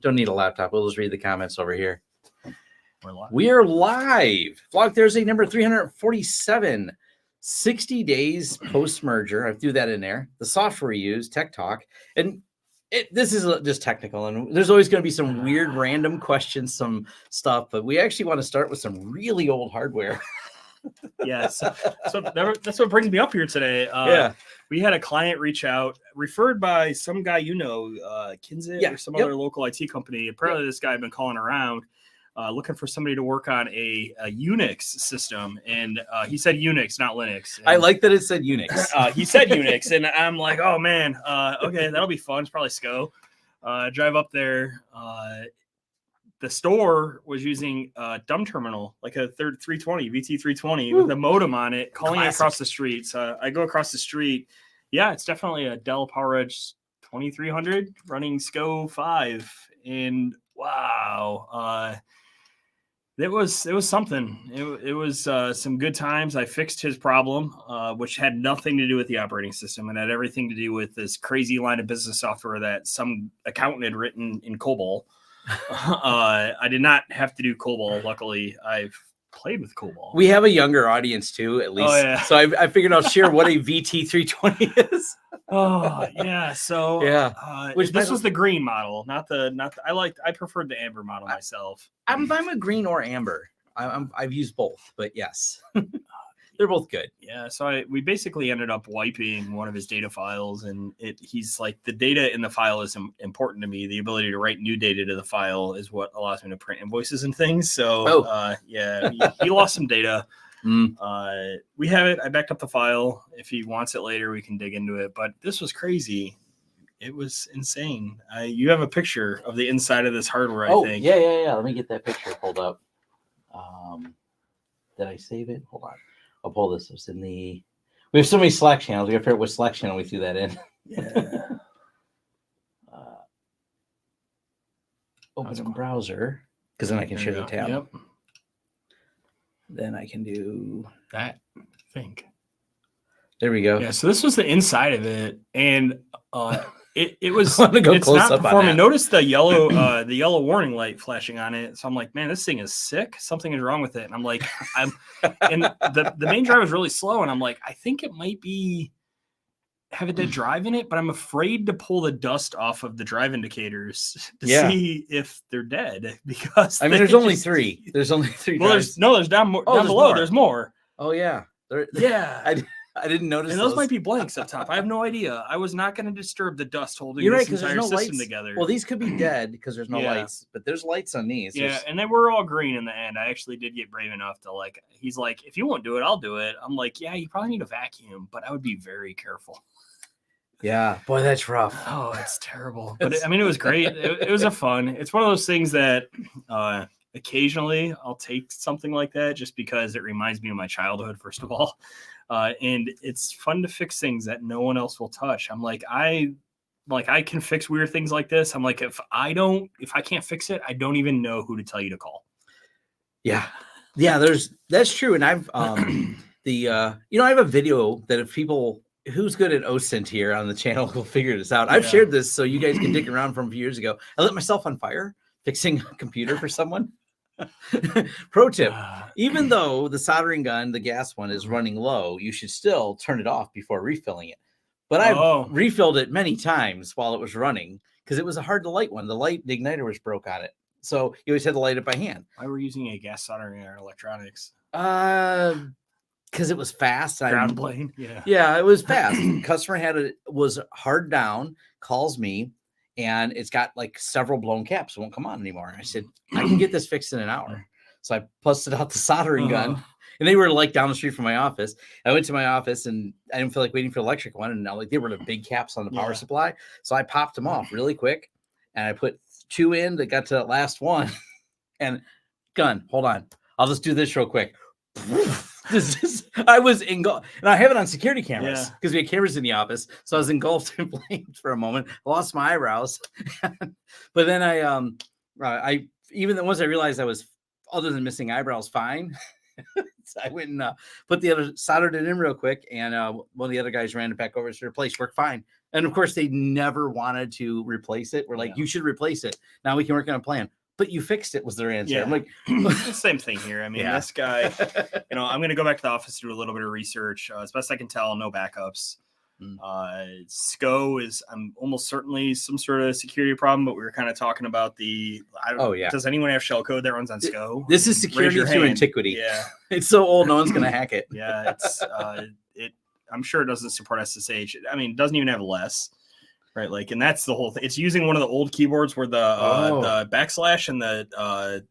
Don't need a laptop. We'll just read the comments over here. We're live. We are live. Vlog Thursday number 347. 60 days post-merger. I threw that in there. The software we use, Tech Talk. And this is just technical. And there's always going to be some weird random questions, some stuff. But we actually want to start with some really old hardware. Yes. So that's what brings me up here today. Yeah. We had a client reach out, referred by some guy, Kinzit or some other local IT company. Apparently this guy had been calling around looking for somebody to work on a Unix system. And he said Unix, not Linux. And I like that it said Unix. he said Unix. And I'm like, oh, man, okay, that'll be fun. It's probably SCO. Drive up there. The store was using a dumb terminal, like a 320, VT320 with a modem on it, calling it across the street. So I go across the street. Yeah, it's definitely a Dell PowerEdge 2300 running SCO 5. And wow, it was something. It was some good times. I fixed his problem, which had nothing to do with the operating system and had everything to do with this crazy line of business software that some accountant had written in COBOL. I did not have to do COBOL. Luckily, I've played with COBOL. We have a younger audience too, at least. Oh, yeah. So I figured I'll share what a VT320 is. Oh yeah. So which this was the green model, not the. I preferred the amber model myself. I'm a green or amber. I've used both, but yes, they're both good. Yeah. So we basically ended up wiping one of his data files, and he's like, the data in the file is important to me. The ability to write new data to the file is what allows me to print invoices and things. So he lost some data. We have it. I backed up the file. If he wants it later, we can dig into it. But this was crazy. It was insane. You have a picture of the inside of this hardware, I think. Yeah. Let me get that picture pulled up. Did I save it? Hold on. I'll pull this. It's in the. We have so many Slack channels. We got to figure out what Slack channel we threw that in. Yeah. Open a browser, because then I can share the tab. Yep. Then I can do that. I think. There we go. Yeah. So this was the inside of it, and it was. It's not performing. Notice the yellow warning light flashing on it. So I'm like, man, this thing is sick. Something is wrong with it. And I'm like, and the main drive is really slow, and I'm like, I think it might have a dead drive in it, but I'm afraid to pull the dust off of the drive indicators to see if they're dead, because there's only three. There's only three. Well, drives. there's down below. More. There's more. Oh yeah. I didn't notice. And those might be blanks up top. I have no idea. I was not going to disturb the dust holding this entire system together. Well, these could be dead because there's no lights, but there's lights on these. Yeah, and they were all green in the end. I actually did get brave enough to he's like, if you won't do it, I'll do it. I'm like, yeah, you probably need a vacuum, but I would be very careful. Yeah, boy, that's rough. Oh, it's terrible. But it was great. It was fun. It's one of those things that occasionally I'll take something like that just because it reminds me of my childhood, first of all. And it's fun to fix things that no one else will touch. I'm like, I can fix weird things like this. I'm like, if I can't fix it, I don't even know who to tell you to call. Yeah. That's true. And I've I have a video that if people who's good at OSINT here on the channel will figure this out. I've shared this so you guys can dig around from a few years ago. I lit myself on fire fixing a computer for someone. Pro tip, even though the soldering gun, the gas one, is running low, you should still turn it off before refilling it. But I've refilled it many times while it was running because it was a hard to light one. The igniter was broke on it. So you always had to light it by hand. Why were you using a gas soldering in our electronics? Because it was fast. Ground plane. Yeah, it was fast. Customer was hard down, calls me, and it's got like several blown caps. It won't come on anymore. I said, I can get this fixed in an hour. So I busted out the soldering gun, and they were like down the street from my office. I went to my office, and I didn't feel like waiting for the electric one. And now they were the big caps on the power supply. So I popped them off really quick, and I put two in that got to that last one. And hold on. I'll just do this real quick. I was engulfed, and I have it on security cameras because we had cameras in the office. So I was engulfed in flames for a moment. I lost my eyebrows, but then I even once I realized I was, other than missing eyebrows, fine. So I went and soldered it in real quick, and one of the other guys ran it back over to the place. Worked fine. And of course, they never wanted to replace it. We're like, Yeah. you should replace it. Now we can work on a plan. But you fixed it was their answer. Yeah. I'm like, the same thing here. I mean, Yeah. this guy, I'm going to go back to the office to do a little bit of research. As best I can tell, no backups. SCO is, I'm almost certainly some sort of security problem, but we were kind of talking about does anyone have shellcode that runs on SCO? This is security through antiquity. Yeah. It's so old, no one's going to hack it. Yeah. It's, I'm sure it doesn't support SSH. I mean, it doesn't even have less, right? Like, and that's the whole thing. It's using one of the old keyboards where the backslash and the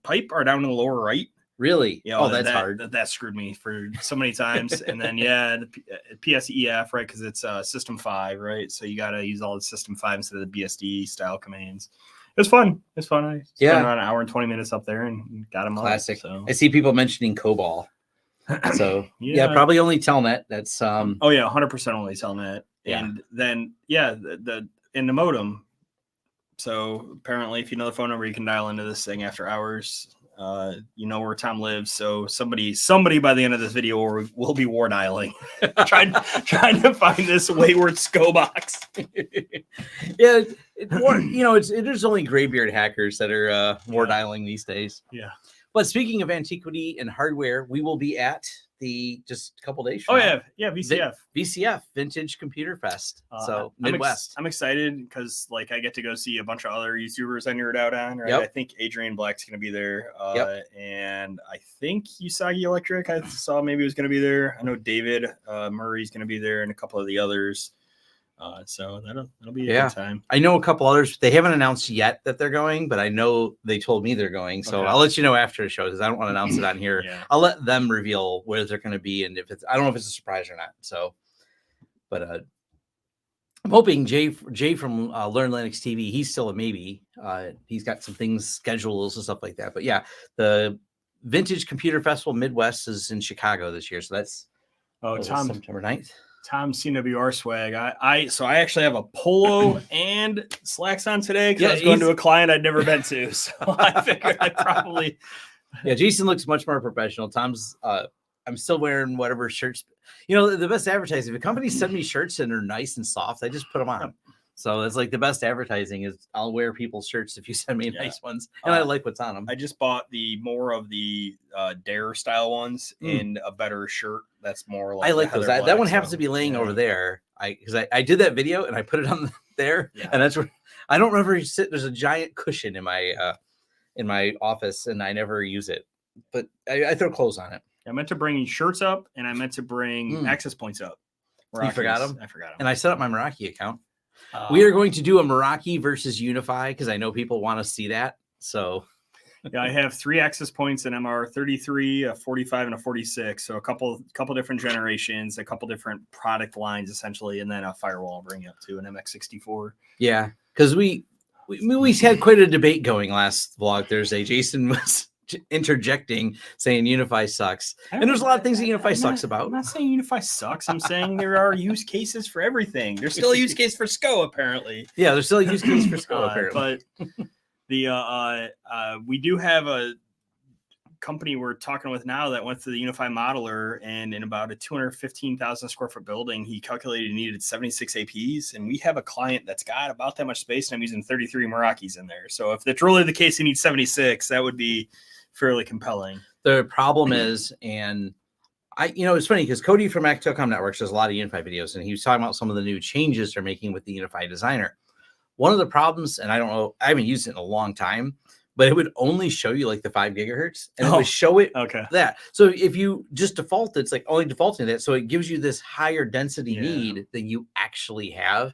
pipe are down in the lower right. Really? Yeah. That's hard. That screwed me for so many times. And then, the PSEF, right? Because it's System 5, right? So you got to use all the System 5 instead of the BSD style commands. It was fun. I spent around an hour and 20 minutes up there and got them Classic. up. So. I see people mentioning COBOL. So probably only Telnet. That's 100% only Telnet. Yeah. And then in the modem. So apparently, if you know the phone number, you can dial into this thing after hours. You know where Tom lives, so somebody by the end of this video will be war dialing, trying to find this wayward SCO box. Yeah, there's only graybeard hackers that are war dialing these days. Yeah. But speaking of antiquity and hardware, we will be at just a couple days. VCF Vintage Computer Fest. So Midwest. I'm excited because I get to go see a bunch of other YouTubers I nerd out on. Right, I think Adrian Black's going to be there, and I think Usagi Electric. I saw maybe was going to be there. I know David Murray's going to be there, and a couple of the others. So that'll be a good time. I know a couple others. They haven't announced yet that they're going, but I know they told me they're going. So I'll let you know after the show because I don't want to announce it on here. I'll let them reveal where they're going to be and I don't know if it's a surprise or not. So, but I'm hoping Jay from Learn Linux TV. He's still a maybe. He's got some things schedules and stuff like that. But yeah, the Vintage Computer Festival Midwest is in Chicago this year. So that's September 9th. Tom CWR swag. I actually have a polo and slacks on today because I was going to a client I'd never been to. So I figured I probably. Yeah, Jason looks much more professional. Tom's. I'm still wearing whatever shirts. The best advertising. If a company send me shirts and they're nice and soft, I just put them on. So it's like the best advertising is I'll wear people's shirts if you send me nice ones, and I like what's on them. I just bought more of the Dare style ones in a better shirt. That's more like I like those. That one happens to be laying over there. Because I did that video and I put it on there, and that's where I don't remember. There's a giant cushion in my office, and I never use it, but I throw clothes on it. I meant to bring shirts up, and I meant to bring access points up. You forgot them? I forgot them. And I set up my Meraki account. We are going to do a Meraki versus UniFi because I know people want to see that. So, I have 3 access points in MR33, a 45, and a 46. So a couple different generations, a couple different product lines essentially, and then a firewall I'll bring up to an MX64. Yeah, because we had quite a debate going last vlog Thursday. Jason was interjecting saying UniFi sucks, and there's a lot of things that UniFi sucks about. I'm not saying UniFi sucks. I'm saying there are use cases for everything. There's still a use case for SCO apparently. Yeah, there's still a use case for SCO apparently. But we do have a company we're talking with now that went through the UniFi modeler, and in about a 215,000 square foot building, he calculated he needed 76 APs, and we have a client that's got about that much space, and I'm using 33 Merakis in there. So if that's really the case, he needs 76. That would be fairly compelling. The problem is, and it's funny because Cody from Telecom Networks does a lot of UniFi videos, and he was talking about some of the new changes they're making with the UniFi designer. One of the problems, and I don't know, I haven't used it in a long time, but it would only show you like the 5 gigahertz, and it would show it that. So if you just default, it's like only defaulting that, so it gives you this higher density need than you actually have.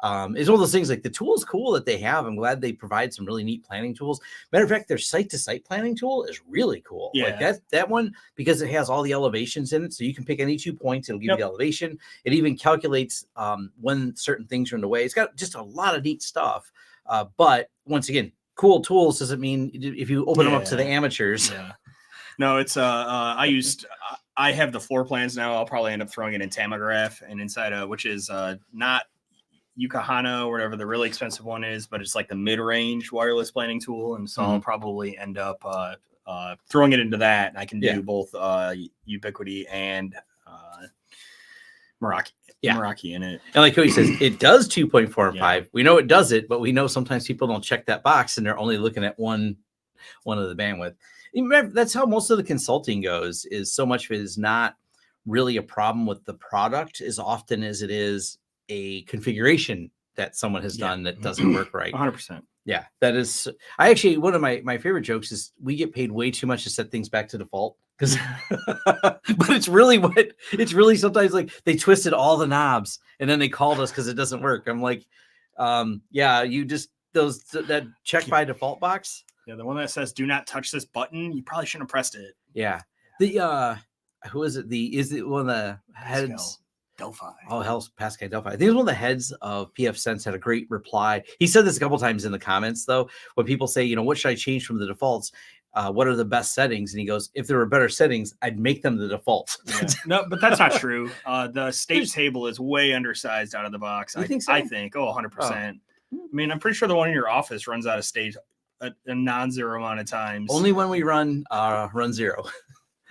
It's one of those things like the tool is cool that they have. I'm glad they provide some really neat planning tools. Matter of fact, their site-to-site planning tool is really cool. Yeah. Like that one, because it has all the elevations in it. So you can pick any 2 points. It'll give you the elevation. It even calculates when certain things are in the way. It's got just a lot of neat stuff. But once again, cool tools doesn't mean if you open them up to the amateurs. Yeah. No, it's I have the floor plans now. I'll probably end up throwing it in Tamograph and inside which is not Yukahana or whatever the really expensive one is, but it's like the mid-range wireless planning tool, and so I'll probably end up throwing it into that. I can do both Ubiquiti and Meraki, Yeah. Meraki in it. And like Cody says, it does 2.4 and Yeah. 5. We know it does it, but we know sometimes people don't check that box and they're only looking at one of the bandwidth. That's how most of the consulting goes, is so much of it is not really a problem with the product as often as it is a configuration that someone has done that doesn't work right. 100%. Yeah, that is. I actually, one of my favorite jokes is we get paid way too much to set things back to default, because, but it's really sometimes like they twisted all the knobs and then they called us because it doesn't work. I'm like, yeah, you just that check by default box. Yeah, the one that says "Do not touch this button." You probably shouldn't have pressed it. Yeah, the who is it? Is it one of the heads? Delphi. Oh, hell, Pascal Delphi. I think it was one of the heads of PF Sense had a great reply. He said this a couple times in the comments, though, when people say, what should I change from the defaults? What are the best settings? And he goes, if there were better settings, I'd make them the default. Yeah. No, but that's not true. The state table is way undersized out of the box. You think so? I think. 100%. I mean, I'm pretty sure the one in your office runs out of state a non-zero amount of times. Only when we run zero.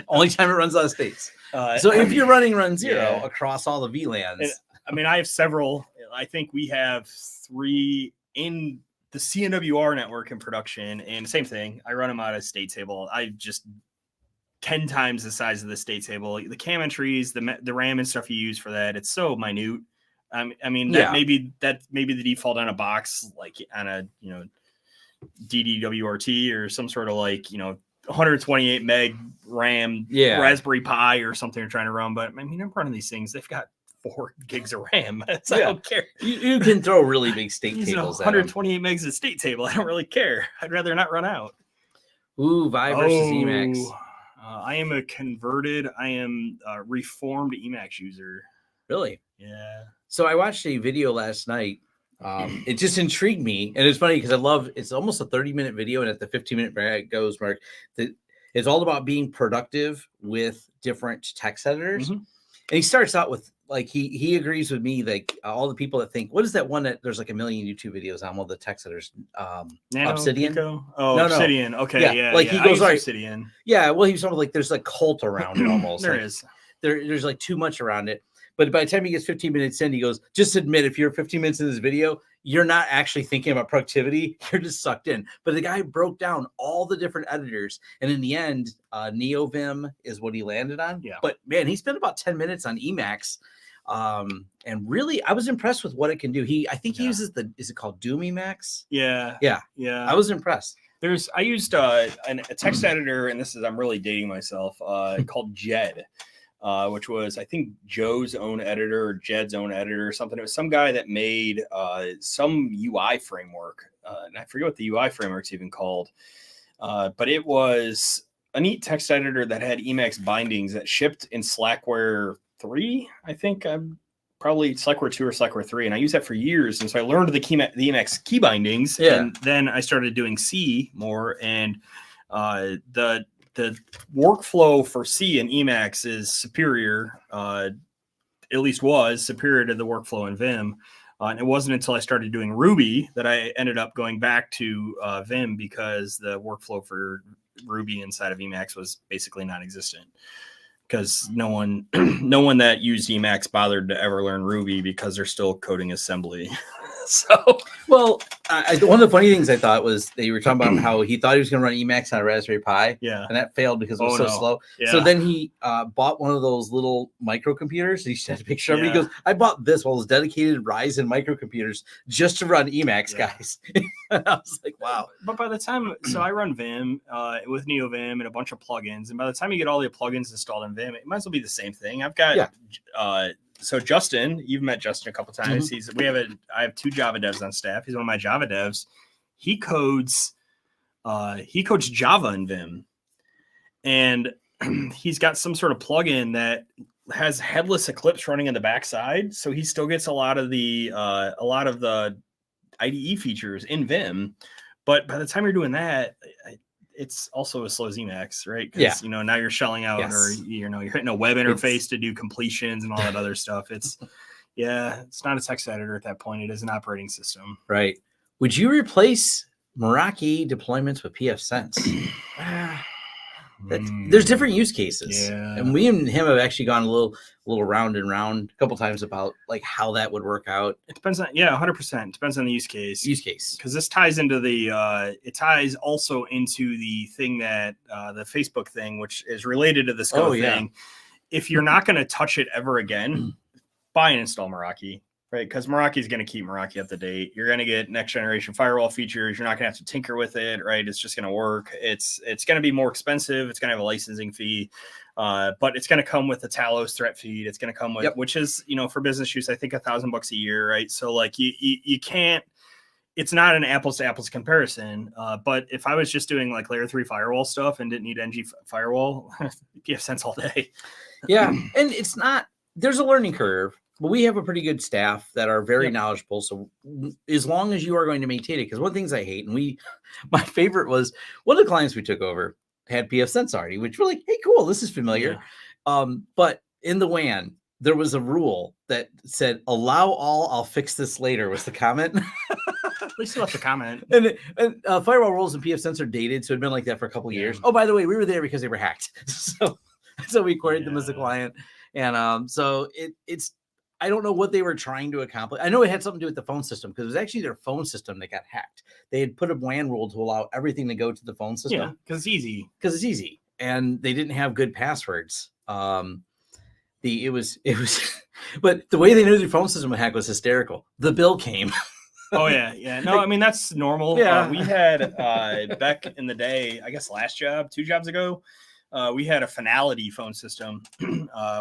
Only time it runs out of states. So if you're running run zero across all the VLANs. I mean, I have several. I think we have 3 in the CNWR network in production, and same thing. I run them out of state table. I just 10 times the size of the state table. The cam entries, the RAM and stuff you use for that, it's so minute. I mean, maybe the default on a box, like on a DDWRT or some sort of 128 meg RAM Raspberry Pi or something you're trying to run. But I mean, I'm running these things. They've got 4 gigs of RAM. So I don't care. You can throw really big state tables. 128 megs of state table. I don't really care. I'd rather not run out. Ooh, Vi versus Emacs. I am a reformed Emacs user. Really? Yeah. So I watched a video last night. It just intrigued me, and it's funny because it's almost a 30-minute video, and at the 15-minute mark it goes, Mark, it's all about being productive with different text editors. And he starts out with he agrees with me, all the people that think, what is that one that there's like a million YouTube videos on, one of the text editors, Obsidian? Pico? No. Obsidian. Okay, yeah. He goes, right, Obsidian. Yeah, well, he was talking there's a cult around it almost. Is. There's too much around it. But by the time he gets 15 minutes in, he goes, just admit if you're 15 minutes in this video, you're not actually thinking about productivity. You're just sucked in. But the guy broke down all the different editors. And in the end, NeoVim is what he landed on. Yeah. But man, he spent about 10 minutes on Emacs. And really, I was impressed with what it can do. I think he uses is it called Doom Emacs? Yeah. I was impressed. I used a text editor, and I'm really dating myself, called Jed. Which was, I think, Joe's own editor or Jed's own editor or something. It was some guy that made some UI framework. And I forget what the UI framework's even called. But it was a neat text editor that had Emacs bindings that shipped in Slackware 3, I think. Probably Slackware 2 or Slackware 3. And I used that for years. And so I learned the Emacs key bindings. Yeah. And then I started doing C more. And the workflow for C in Emacs is superior, at least was superior to the workflow in Vim. And it wasn't until I started doing Ruby that I ended up going back to Vim, because the workflow for Ruby inside of Emacs was basically non-existent, because no one that used Emacs bothered to ever learn Ruby because they're still coding assembly. So, well, one of the funny things I thought was they were talking about how he thought he was going to run Emacs on a Raspberry Pi, and that failed because it was so slow. Yeah. So then he bought one of those little microcomputers. He had a picture of it. He goes, "I bought this one of those dedicated Ryzen microcomputers just to run Emacs, guys." And I was like, "Wow!" But by the time, so I run Vim with NeoVim and a bunch of plugins, and by the time you get all the plugins installed in Vim, it might as well be the same thing. I've got. So Justin, you've met Justin a couple times. I have 2 Java devs on staff. He's one of my Java devs. He codes Java in Vim, and he's got some sort of plugin that has headless Eclipse running in the backside. So he still gets a lot of the IDE features in Vim. But by the time you're doing that, it's also as slow as Emacs, right? Because now you're shelling out, or you're hitting a web interface to do completions and all that other stuff. It's not a text editor at that point. It is an operating system. Right. Would you replace Meraki deployments with PF Sense? There's different use cases, Yeah. and we and him have actually gone a little round and round a couple times about like how that would work out. It depends on 100%. Depends on the use case. Because this ties into the it ties also into the thing that the Facebook thing, which is related to the SCO thing. If you're not going to touch it ever again, buy and install Meraki. Right, because Meraki is going to keep Meraki up to date. You're going to get next generation firewall features. You're not going to have to tinker with it, right? It's just going to work. It's going to be more expensive. It's going to have a licensing fee, but it's going to come with a Talos threat feed. It's going to come with, which is, for business use, I think $1,000 a year, right? So like you can't. It's not an apples to apples comparison. But if I was just doing like layer 3 firewall stuff and didn't need NG firewall, pfSense all day. Yeah, and it's not. There's a learning curve. But we have a pretty good staff that are very knowledgeable. So as long as you are going to maintain it, because one of the things I hate, and my favorite was one of the clients we took over had pfSense already, which we're like, hey, cool, this is familiar. Yeah. But in the WAN, there was a rule that said, allow all, I'll fix this later was the comment. At least you left the comment. And firewall rules and pfSense are dated. So it'd been like that for a couple of years. Oh, by the way, we were there because they were hacked. So we queried them as a client. And so it's, I don't know what they were trying to accomplish. I know it had something to do with the phone system because it was actually their phone system that got hacked. They had put a WAN rule to allow everything to go to the phone system. Yeah, because it's easy. And they didn't have good passwords. It was, but the way they knew the phone system was hacked was hysterical. The bill came. Oh yeah. No, I mean that's normal. Yeah. We had back in the day, I guess 2 jobs ago. We had a Finality phone system,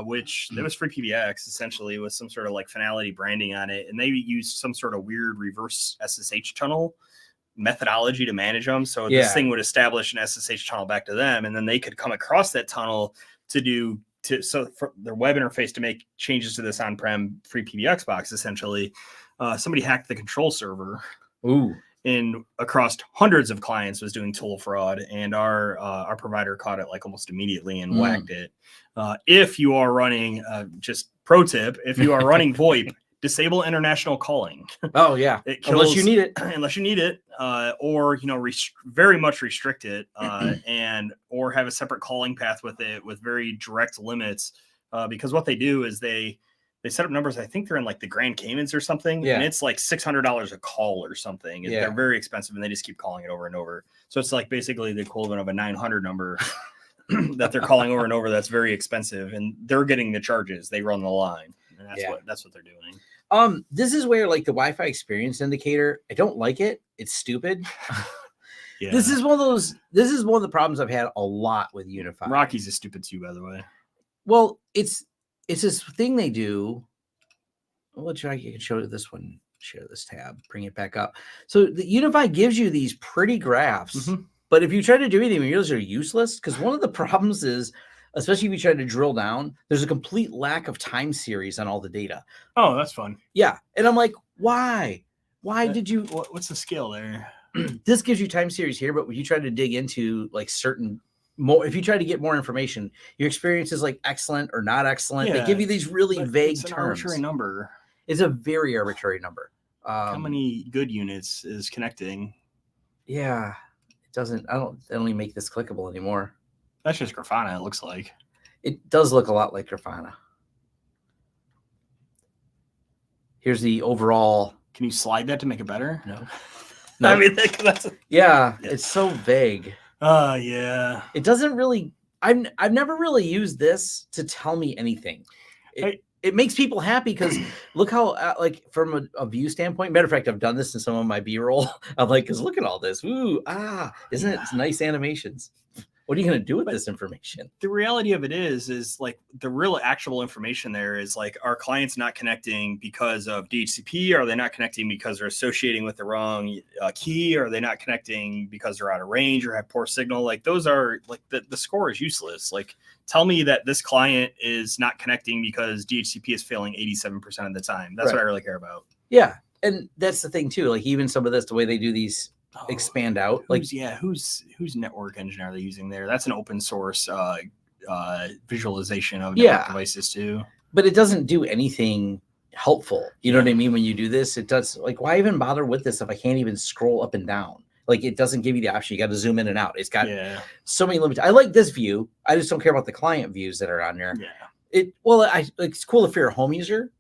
which it was free PBX essentially with some sort of like Finality branding on it. And they used some sort of weird reverse SSH tunnel methodology to manage them. So this thing would establish an SSH tunnel back to them. And then they could come across that tunnel so for their web interface to make changes to this on-prem free PBX box, essentially. Somebody hacked the control server. Ooh. And across hundreds of clients was doing tool fraud, and our provider caught it like almost immediately and whacked it. If you are running, just pro tip, if you are running VoIP, disable international calling. Oh yeah, it kills, unless you need it, or very much restrict it, or have a separate calling path with it with very direct limits. Because what they do is they set up numbers. I think they're in like the Grand Caymans or something. And it's like $600 a call or something. They're very expensive and they just keep calling it over and over. So it's like basically the equivalent of a 900 number that they're calling over and over. That's very expensive and they're getting the charges. They run the line. And that's what they're doing. This is where like the Wi-Fi experience indicator, I don't like it. It's stupid. This is one of the problems I've had a lot with UniFi. Rocky's is stupid too, by the way. Well, it's this thing they do. Well, I can show this one. Share this tab. Bring it back up. So the UniFi gives you these pretty graphs, but if you try to do anything, those are useless. Because one of the problems is, especially if you try to drill down, there's a complete lack of time series on all the data. Oh, that's fun. Yeah, and I'm like, why? Why did you? What's the scale there? This gives you time series here, but when you try to dig into like certain more, if you try to get more information, your experience is like excellent or not excellent. They give you these really vague it's an terms. Arbitrary number. It's a very arbitrary number. How many good units is connecting? Yeah, it doesn't. I don't even make this clickable anymore. That's just Grafana. It looks like it does look a lot like Grafana. Here's the overall. Can you slide that to make it better? No. I mean, that's it's so vague. Yeah. It doesn't really. I've never really used this to tell me anything. It makes people happy because look how like from a view standpoint. Matter of fact, I've done this in some of my B-roll. I'm like, because look at all this. Ooh, isn't it nice animations? What are you going to do with this information? The reality of it is like the real actual information there is like, are clients not connecting because of DHCP? Are they not connecting because they're associating with the wrong key? Are they not connecting because they're out of range or have poor signal? Like those are like the score is useless. Like tell me that this client is not connecting because DHCP is failing 87% of the time. That's what I really care about. Yeah. And that's the thing too. Like even some of this, the way they do these expand out, whose network engine are they using there? That's an open source visualization of network devices too, but it doesn't do anything helpful. You know what I mean? When you do this, it does like, why even bother with this if I can't even scroll up and down? Like it doesn't give you the option. You got to zoom in and out. It's got so many limits. I like this view. I just don't care about the client views that are on there. Yeah. It's cool if you're a home user.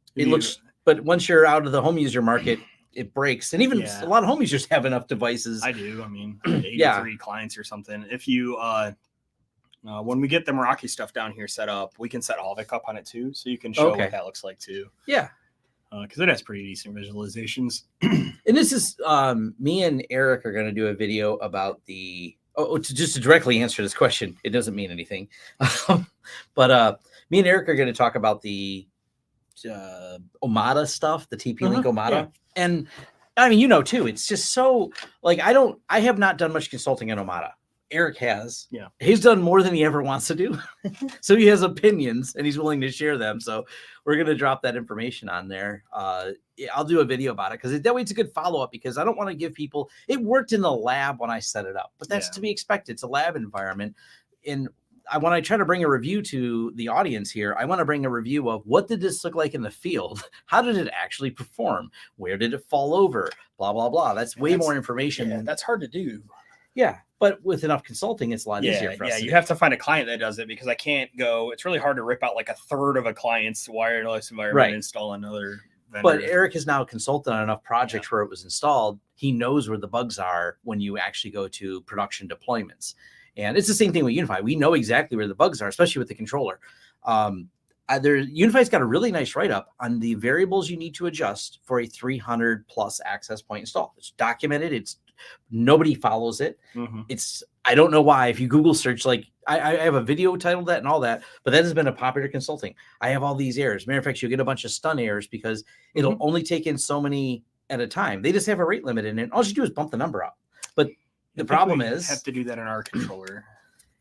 But once you're out of the home user market, it breaks. And even a lot of home users have enough devices. I do. I mean, 83 clients or something. If you, when we get the Meraki stuff down here set up, we can set Havik up on it too. So you can show what that looks like too. Yeah. Because it has pretty decent visualizations. And this is, me and Eric are going to do a video about just to directly answer this question. It doesn't mean anything. But me and Eric are going to talk about the Omada stuff, the TP-Link Omada. Yeah. And I mean, too, it's just so like, I have not done much consulting on Omada. Eric has. Yeah. He's done more than he ever wants to do. So he has opinions and he's willing to share them. So we're going to drop that information on there. I'll do a video about it because that way it's a good follow-up, because I don't want to give people, it worked in the lab when I set it up, but that's to be expected. It's a lab environment. And when I try to bring a review to the audience here, I want to bring a review of what did this look like in the field? How did it actually perform? Where did it fall over? Blah, blah, blah. That's more information. Yeah, that's hard to do. Yeah. But with enough consulting, it's a lot easier for us. Yeah, you have to find a client that does it, because I can't go. It's really hard to rip out like a third of a client's wireless environment and install another vendor. But Eric has now consulted on enough projects where it was installed. He knows where the bugs are when you actually go to production deployments. And it's the same thing with UniFi. We know exactly where the bugs are, especially with the controller. UniFi's got a really nice write-up on the variables you need to adjust for a 300 plus access point install. It's documented. Nobody follows it. I don't know why. If you Google search, like I have a video titled that and all that, but that has been a popular consulting. I have all these errors. Matter of fact, you'll get a bunch of stun errors because it'll only take in so many at a time. They just have a rate limit in it. All you do is bump the number up. But the problem is, have to do that in our controller.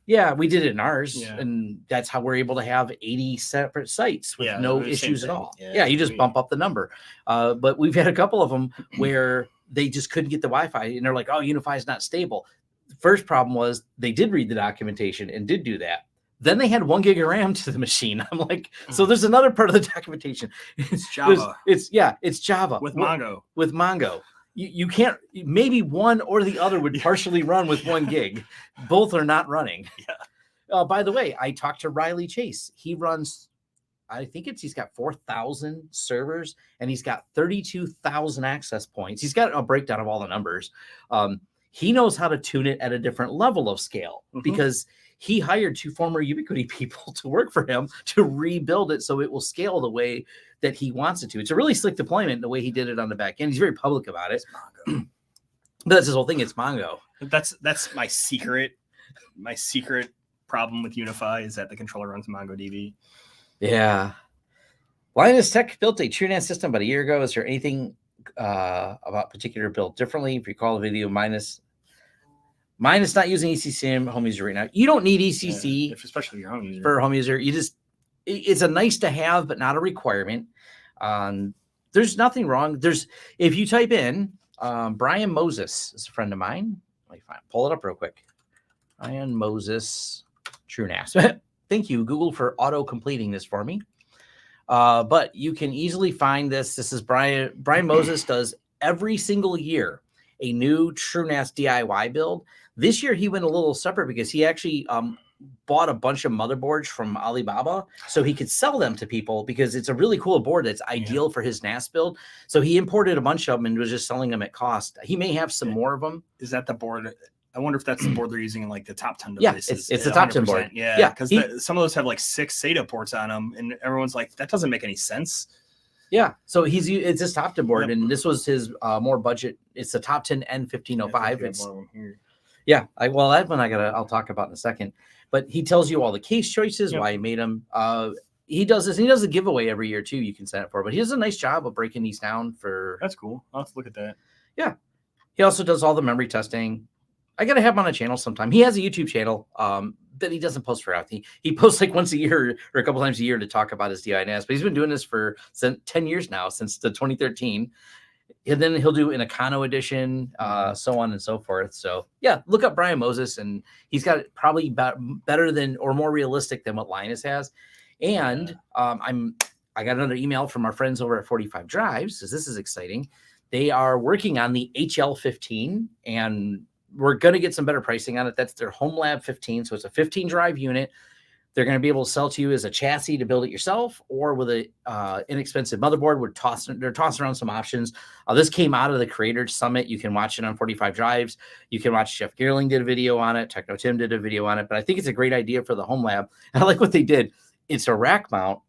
Yeah, we did it in ours, and that's how we're able to have 80 separate sites with no issues at all. Yeah, you just bump up the number. But we've had a couple of them where they just couldn't get the Wi-Fi, and they're like, "Oh, UniFi is not stable." The first problem was they did read the documentation and did do that. Then they had 1 gig of RAM to the machine. I'm like, so there's another part of the documentation. It's Java. It's Java with Mongo. With Mongo. You can't, maybe one or the other would partially run with 1 gig. Both are not running. Yeah. By the way, I talked to Riley Chase. He runs, I think he's got 4,000 servers and he's got 32,000 access points. He's got a breakdown of all the numbers. He knows how to tune it at a different level of scale because he hired 2 former Ubiquity people to work for him to rebuild it so it will scale the way that he wants it to. It's a really slick deployment the way he did it on the back end. He's very public about it. But that's his whole thing. It's Mongo. That's my secret problem with UniFi is that the controller runs MongoDB. Yeah. Linus Tech built a Truenas system about a year ago. Is there anything about particular built differently? If you recall the video, minus not using ECC home user right now. You don't need ECC, especially your home user. For a home user. It's a nice to have, but not a requirement. There's nothing wrong. If you type in Brian Moses is a friend of mine. Let me pull it up real quick. Brian Moses Truenas. Thank you, Google, for auto completing this for me. But you can easily find this. This is Brian Moses does every single year a new Truenas DIY build. This year he went a little separate because he actually bought a bunch of motherboards from Alibaba so he could sell them to people because it's a really cool board that's ideal for his NAS build. So he imported a bunch of them and was just selling them at cost. He may have some more of them. Is that the board? I wonder if that's the board they're using in like the top 10 devices. Yeah, it's the top 10 board. Yeah, because some of those have like 6 SATA ports on them, and everyone's like, that doesn't make any sense. Yeah, so it's his top 10 board, and this was his more budget. It's the top 10 N1505. I'll talk about in a second. But he tells you all the case choices, why he made them. He does this, and he does a giveaway every year too. You can sign up for, but he does a nice job of breaking these down for. That's cool. I'll have to look at that. Yeah, he also does all the memory testing. I gotta have him on a channel sometime. He has a YouTube channel that he doesn't post for out. He posts like once a year or a couple times a year to talk about his DINS. But he's been doing this for 10 years now, since the 2013. And then he'll do an Econo edition, so on and so forth. So yeah, look up Brian Moses, and he's got it probably better than or more realistic than what Linus has. And I got another email from our friends over at 45 Drives, because this is exciting. They are working on the HL15, and we're going to get some better pricing on it. That's their Home Lab 15. So it's a 15 drive unit. They're going to be able to sell to you as a chassis to build it yourself, or with a inexpensive motherboard. They're tossing around some options. This came out of the Creator Summit. You can watch it on 45 Drives. You can watch Jeff Geerling did a video on it. Techno Tim did a video on it. But I think it's a great idea for the Home Lab. And I like what they did. It's a rack mount,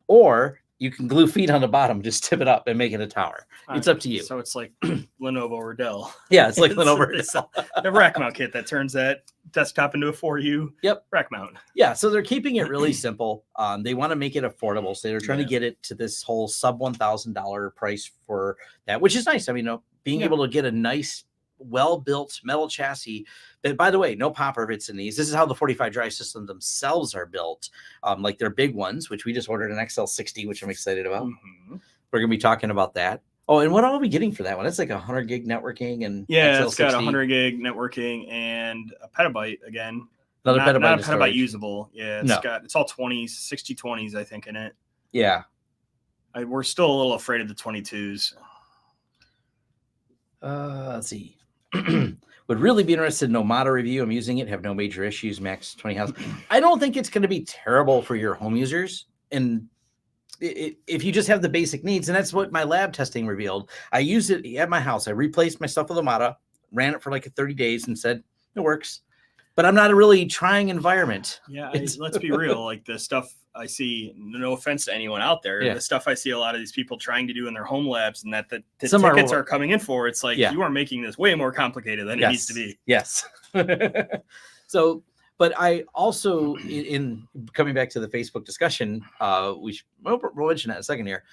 or you can glue feet on the bottom, just tip it up and make it a tower. It's up to you. So it's like Lenovo or Dell. Yeah, it's like Lenovo or Dell. The rack mount kit that turns that desktop into a 4U rack mount. Yeah, so they're keeping it really simple. They want to make it affordable. So they're trying to get it to this whole sub $1,000 price for that, which is nice. I mean, being able to get a nice, well-built metal chassis that, by the way, no pop rivets in these. This is how the 45 drive systems themselves are built. Like their big ones, which we just ordered an XL60, which I'm excited about. We're going to be talking about that. Oh, and what are we getting for that one? It's like 100 gig networking and XL60. It's got 100 gig networking and a petabyte again. Another not, petabyte. Not a petabyte storage. Usable. Yeah, it's all 20s, 6020s, I think, in it. Yeah. We're still a little afraid of the 22s. Let's see. Would really be interested in Nomada review. I'm using it, have no major issues, max 20 house. I don't think it's going to be terrible for your home users. And if you just have the basic needs, and that's what my lab testing revealed. I used it at my house. I replaced my stuff with Nomada, ran it for like 30 days and said, it works. But I'm not a really trying environment. Yeah, let's be real. Like the stuff I see, no offense to anyone out there, the stuff I see a lot of these people trying to do in their home labs and that the tickets are coming in for, it's like you are making this way more complicated than it needs to be. Yes. So, but I also, in coming back to the Facebook discussion, we'll mention that in a second here,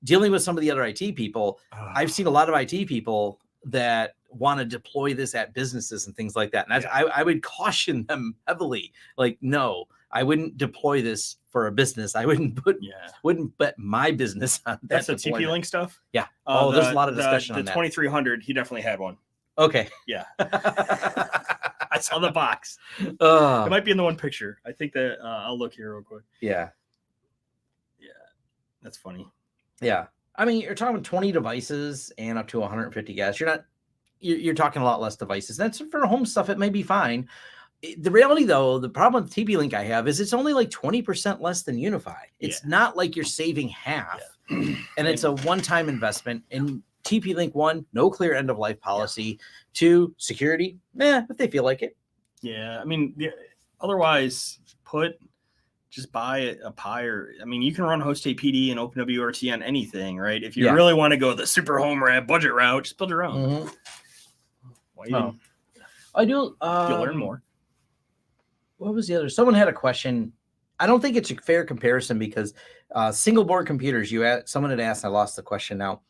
dealing with some of the other IT people, I've seen a lot of IT people that want to deploy this at businesses and things like that. And I would caution them heavily. Like, no, I wouldn't deploy this for a business. I wouldn't bet my business on that. That's the TP-Link stuff? Yeah. There's a lot of discussion on that. The 2300, he definitely had one. Okay. Yeah. I saw the box. It might be in the one picture. I think that I'll look here real quick. Yeah. Yeah. That's funny. Yeah. I mean, you're talking 20 devices and up to 150 gas. You're talking a lot less devices. That's for home stuff. It may be fine. The reality, though, the problem with TP-Link I have is it's only like 20% less than UniFi. It's not like you're saving half. And it's a one-time investment. And TP-Link, 1, no clear end-of-life policy. 2, security. If they feel like it. Yeah. I mean, otherwise, just buy a Pi, or I mean, you can run HostAPD and OpenWRT on anything, right? If you really want to go the super home budget route, just build your own. I do. You'll learn more. What was the other? Someone had a question. I don't think it's a fair comparison because single board computers. Someone had asked. I lost the question now.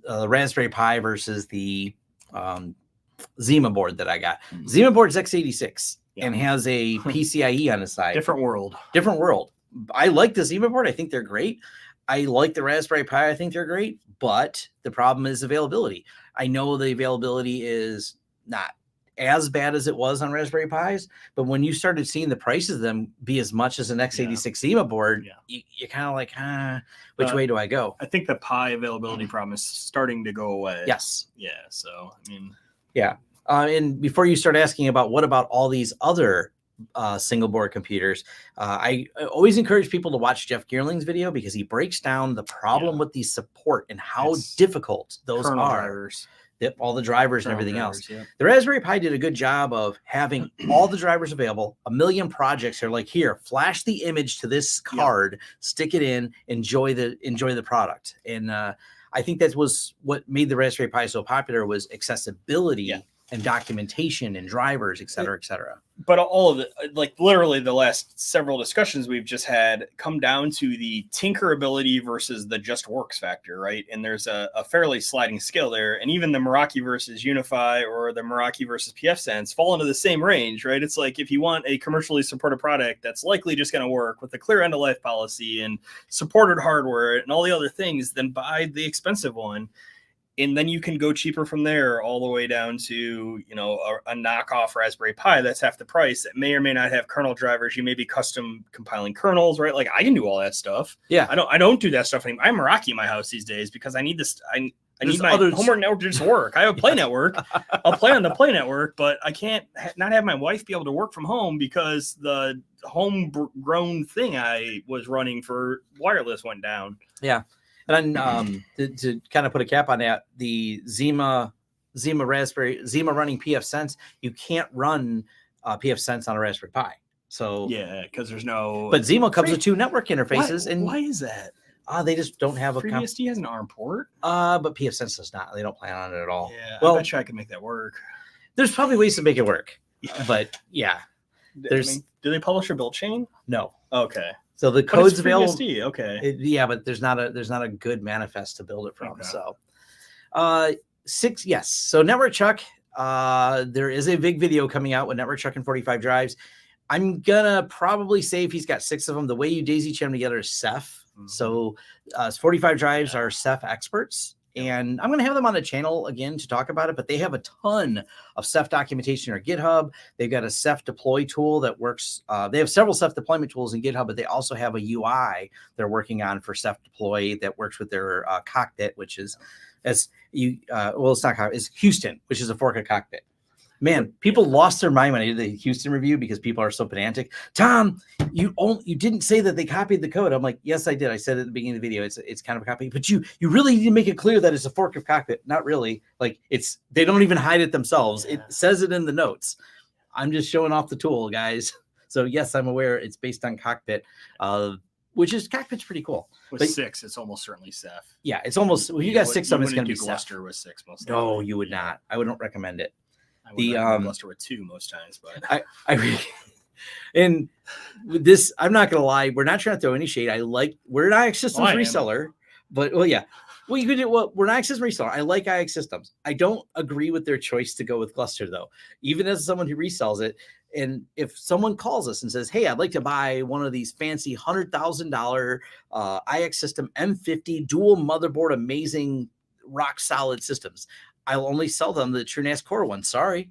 The Raspberry Pi versus the Zima board that I got. Zima board is x86 and has a PCIe on the side. Different world. I like the Zima board. I think they're great. I like the Raspberry Pi. I think they're great. But the problem is availability. I know the availability is not as bad as it was on Raspberry Pis, but when you started seeing the prices of them be as much as an x86 Zima board, you're kind of like, which way do I go? I think the Pi availability problem is starting to go away. Yes. Yeah. So, I mean. Yeah. And before you start asking about what about all these other single board computers, I always encourage people to watch Jeff Geerling's video because he breaks down the problem with the support and how difficult those are. Drivers. All the drivers and everything else. Yeah. The Raspberry Pi did a good job of having all the drivers available. A million projects are like, here, flash the image to this card, stick it in, enjoy the product. And I think that was what made the Raspberry Pi so popular was accessibility and documentation and drivers, et cetera, et cetera. But all of it, like literally the last several discussions we've just had come down to the tinkerability versus the just works factor, right? And there's a fairly sliding scale there. And even the Meraki versus UniFi or the Meraki versus pfSense fall into the same range, right? It's like if you want a commercially supported product that's likely just going to work with a clear end-of-life policy and supported hardware and all the other things, then buy the expensive one. And then you can go cheaper from there all the way down to, a knockoff Raspberry Pi that's half the price that may or may not have kernel drivers. You may be custom compiling kernels, right? Like I can do all that stuff. Yeah. I don't do that stuff anymore. I have Meraki in my house these days because I need this. I need my homework network to just work. I have a Play network. I'll play on the Play network, but I can't not have my wife be able to work from home because the homegrown thing I was running for wireless went down. Yeah. And then to kind of put a cap on that, the Zima running pfSense, you can't run pfSense on a Raspberry Pi. So yeah, because there's no. But Zima comes with 2 network interfaces, and why is that? They just don't have a. FreeBSD has an ARM port. But pfSense does not. They don't plan on it at all. Yeah, well, I bet you I can make that work. There's probably ways to make it work, but yeah, there's. I mean, do they publish a build chain? No. Okay. So the code's available. Okay. Yeah, but there's not a good manifest to build it from. Okay. So, 6. Yes. So Network Chuck. There is a big video coming out with Network Chuck and 45 drives. I'm gonna probably say if he's got 6 of them, the way you daisy chain them together is Ceph. So 45 drives are Ceph experts, and I'm going to have them on the channel again to talk about it, but they have a ton of Ceph documentation or GitHub. They've got a Ceph deploy tool that works. They have several Ceph deployment tools in GitHub, but they also have a UI they're working on for Ceph deploy that works with their cockpit, which is it's not cockpit, it's Houston, which is a fork of cockpit. Man, people lost their mind when I did the Houston review because people are so pedantic. Tom, you didn't say that they copied the code. I'm like, yes, I did. I said at the beginning of the video, it's kind of a copy, but you really need to make it clear that it's a fork of cockpit. Not really. Like they don't even hide it themselves. Yeah. It says it in the notes. I'm just showing off the tool, guys. So yes, I'm aware it's based on cockpit, which is cockpit's pretty cool. With 6, it's almost certainly Ceph. Yeah, it's almost. Well, you got 6 of them, it's going to be Gluster with 6 most. No, you would not. I wouldn't recommend it. The Gluster with 2 most times, but I really, and with this, I'm not gonna lie, we're not trying to throw any shade. We're an IX Systems reseller, but you could do we're an IX Systems reseller. I like IX Systems. I don't agree with their choice to go with Gluster though, even as someone who resells it. And if someone calls us and says, "Hey, I'd like to buy one of these fancy $100,000 IX System M50 dual motherboard, amazing rock solid systems," I'll only sell them the Truenas Core one. Sorry.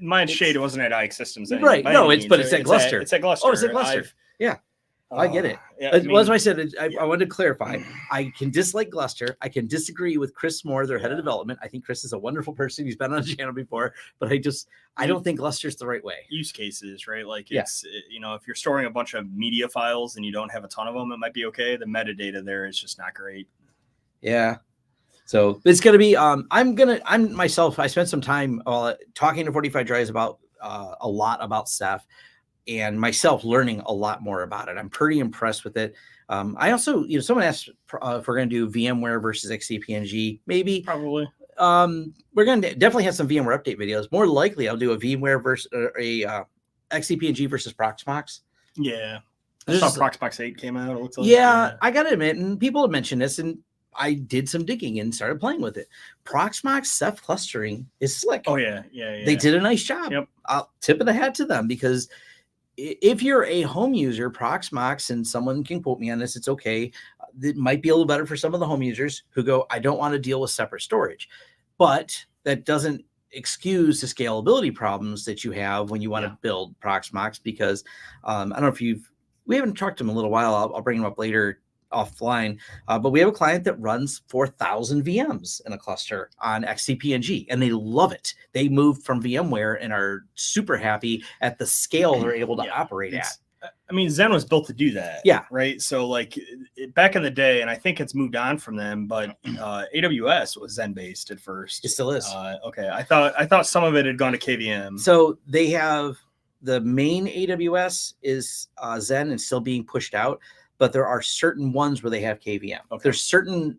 Mine shade wasn't at IX Systems. Right. No, it's at Gluster. It's at Gluster. Oh, it's at Gluster. Yeah. I get it. Yeah, as I said, I wanted to clarify. I can dislike Gluster. I can dislike with Chris Moore, their head of development. I think Chris is a wonderful person. He's been on the channel before, but I don't think Gluster's the right way. Use cases, right? Like it's, if you're storing a bunch of media files and you don't have a ton of them, it might be okay. The metadata there is just not great. Yeah. So it's going to be, I spent some time talking to 45 drives about a lot about Ceph and myself learning a lot more about it. I'm pretty impressed with it. I also, someone asked if we're going to do VMware versus XCP-ng, maybe. Probably. We're going to definitely have some VMware update videos. More likely I'll do a VMware versus a XCP-ng versus Proxmox. Yeah. I saw Proxmox 8 came out. It looks like. Yeah, I got to admit, and people have mentioned this, and I did some digging and started playing with it. Proxmox Ceph clustering is slick. Oh yeah. They did a nice job. Yep. I'll tip of the hat to them, because if you're a home user, Proxmox, and someone can quote me on this, it's okay. It might be a little better for some of the home users who go, I don't want to deal with separate storage, but that doesn't excuse the scalability problems that you have when you want to build Proxmox, because I don't know if we haven't talked to them in a little while. I'll bring them up later offline, but we have a client that runs 4,000 VMs in a cluster on XCP-ng, and they love it. They moved from VMware and are super happy at the scale they're able to operate at. I mean, Zen was built to do that. Yeah. Right. So like back in the day, and I think it's moved on from them, but AWS was Zen based at first. It still is. Okay. I thought some of it had gone to KVM. So they have the main AWS is Zen and still being pushed out, but there are certain ones where they have KVM. Okay. There's certain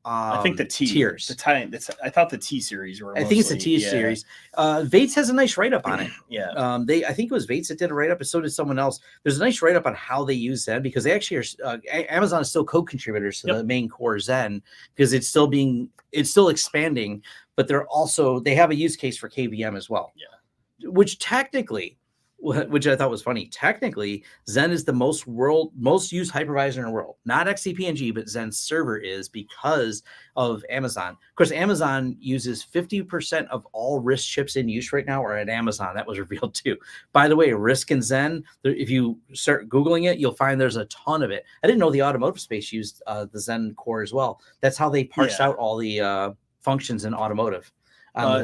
I think the tiers. I thought the T series were. I think it's the T series. Vates has a nice write up on it. Yeah. I think it was Vates that did a write up, and so did someone else. There's a nice write up on how they use Zen, because they actually are. Amazon is still co-contributors to the main core Zen, because it's still expanding, but they have a use case for KVM as well. Yeah. Which technically, which I thought was funny. Technically, Zen is the most used hypervisor in the world. Not XCP-ng, but Zen server is because of Amazon. Of course, Amazon uses 50% of all RISC chips in use right now are at Amazon. That was revealed too. By the way, RISC and Zen, if you start Googling it, you'll find there's a ton of it. I didn't know the automotive space used the Zen core as well. That's how they parsed out all the functions in automotive.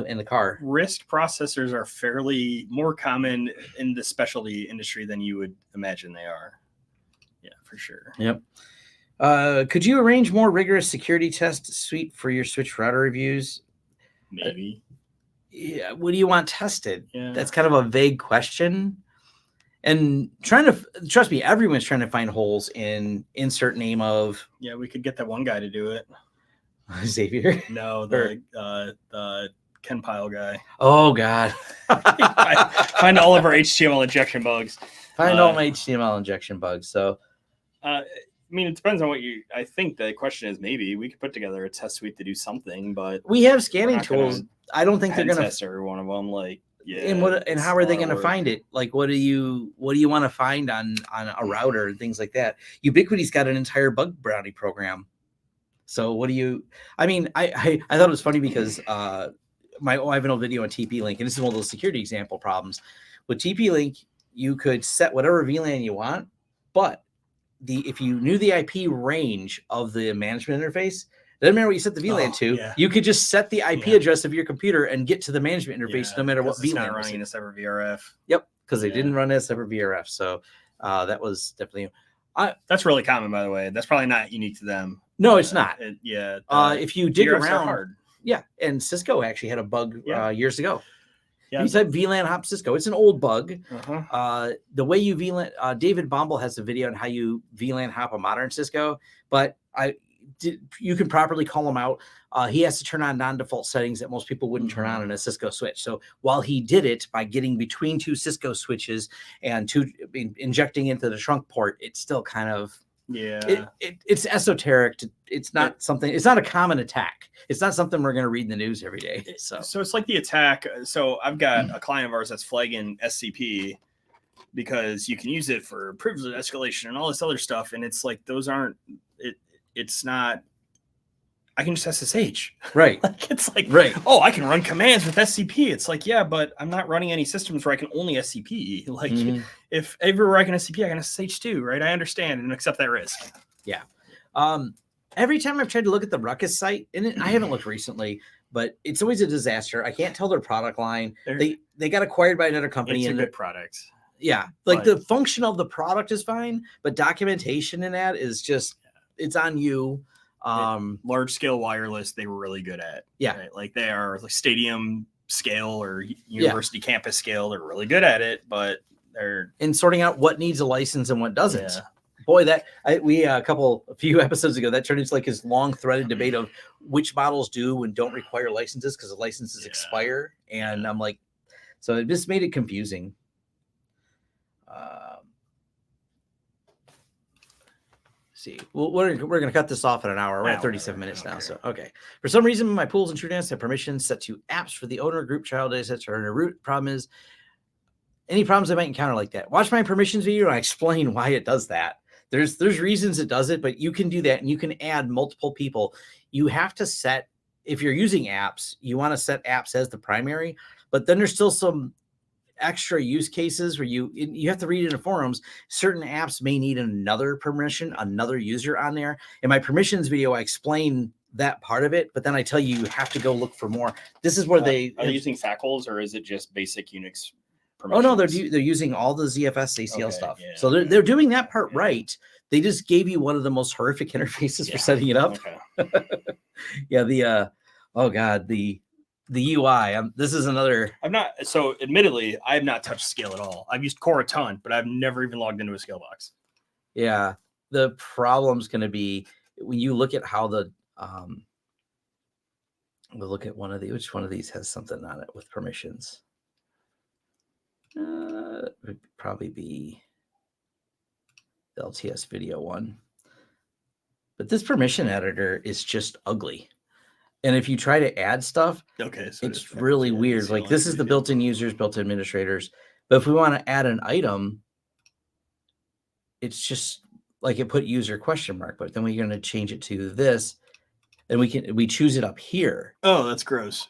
In the car. RISC processors are fairly more common in the specialty industry than you would imagine they are. Yeah, for sure. Yep. Could you arrange more rigorous security test suite for your switch router reviews? Maybe. Yeah. What do you want tested? Yeah. That's kind of a vague question. And trust me, everyone's trying to find holes in insert name of. Yeah, we could get that one guy to do it. Xavier? No, the Ken Pyle guy. Oh God. Find all of our HTML injection bugs. Find all my HTML injection bugs. So I mean, it depends on what I think the question is. Maybe we could put together a test suite to do something, but we have scanning tools. I don't think they're gonna test every one of them. Like, yeah. And how are they gonna find it? Like, what do you want to find on a router and things like that? Ubiquity's got an entire bug bounty program. So what do you? I mean, I thought it was funny because I have an old video on TP-Link, and this is one of those security example problems. With TP-Link, you could set whatever VLAN you want, but if you knew the IP range of the management interface, doesn't matter what you set the VLAN to. Yeah. You could just set the IP address of your computer and get to the management interface no matter what VLAN. It's not running a separate VRF. Yep, because they didn't run a separate VRF. So that was definitely. That's really common, by the way. That's probably not unique to them. No, it's not. If you dig around, and Cisco actually had a bug years ago. Yeah, you said VLAN hop Cisco. It's an old bug. The way you VLAN, David Bombal has a video on how you VLAN hop a modern Cisco, but you can properly call him out. He has to turn on non-default settings that most people wouldn't turn on in a Cisco switch. So while he did it by getting between two Cisco switches and injecting into the trunk port, it's still kind of it's esoteric. It's not something. It's not a common attack. It's not something we're going to read in the news every day. So it's like the attack. So I've got a client of ours that's flagging SCP because you can use it for privilege escalation and all this other stuff, and it's like those aren't. It's not. I can just SSH. Right. Like it's like, oh, I can run commands with SCP. It's like, yeah, but I'm not running any systems where I can only SCP. Like if everywhere I can SCP, I can SSH too, right? I understand and accept that risk. Yeah. Every time I've tried to look at the Ruckus site, and I haven't looked recently, but it's always a disaster. I can't tell their product line. They got acquired by another company. It's a good product. Yeah. Like the function of the product is fine, but documentation in that is just, it's on you. Large scale wireless, they were really good at. Yeah. Right? Like they are like stadium scale or university campus scale. They're really good at it, but they're in sorting out what needs a license and what doesn't. Yeah. Boy, a few episodes ago, that turned into like his long threaded debate of which models do and don't require licenses because the licenses expire. And I'm like, so it just made it confusing. See, well, we're going to cut this off in an hour. We're at 37 minutes now. So, okay. For some reason, my pools and Truenas have permissions set to apps for the owner, group, child data sets, or in a root. Problem is, any problems I might encounter like that. Watch my permissions video and I explain why it does that. There's reasons it does it, but you can do that and you can add multiple people. You have to set, if you're using apps, you want to set apps as the primary, but then there's still some extra use cases where you have to read in the forums. Certain apps may need another permission, another user on there. In my permissions video, I explain that part of it, but then I tell you have to go look for more. This is where are they using fackles or is it just basic Unix permissions? Oh no, they're using all the ZFS ACL stuff. Yeah, so they're doing that part right. They just gave you one of the most horrific interfaces for setting it up. Okay. The UI. This is another. Admittedly, I have not touched Scale at all. I've used Core a ton, but I've never even logged into a Scale box. Yeah, the problem's going to be when you look at how we'll look at which one of these has something on it with permissions. It would probably be the LTS video one, but this permission editor is just ugly. And if you try to add stuff, so it's really weird. Like this is the built-in users, built-in administrators. But if we want to add an item, it's just like it put user question mark, but then we're going to change it to this, and we choose it up here. Oh, that's gross.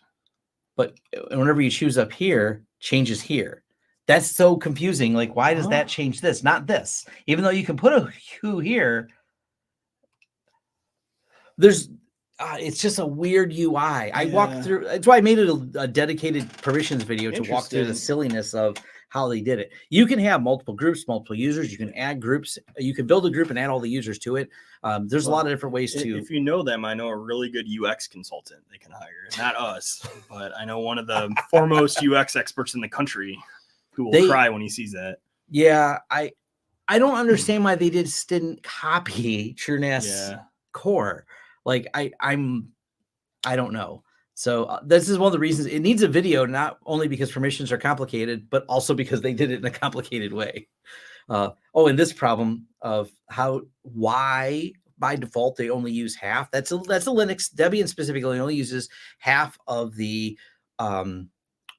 But whenever you choose up here, changes here. That's so confusing. Like, why does that change this, not this? Even though you can put a hue here, there's it's just a weird UI. I walked through. That's why I made it a dedicated permissions video to walk through the silliness of how they did it. You can have multiple groups, multiple users. You can add groups. You can build a group and add all the users to it. There's a lot of different ways to. If you know them, I know a really good UX consultant they can hire. Not us, but I know one of the foremost UX experts in the country who will cry when he sees that. Yeah, I don't understand why they didn't copy Truenas core. Like I don't know. So this is one of the reasons it needs a video, not only because permissions are complicated, but also because they did it in a complicated way. And this problem of why by default they only use half. That's a Linux. Debian specifically only uses half of the ARC.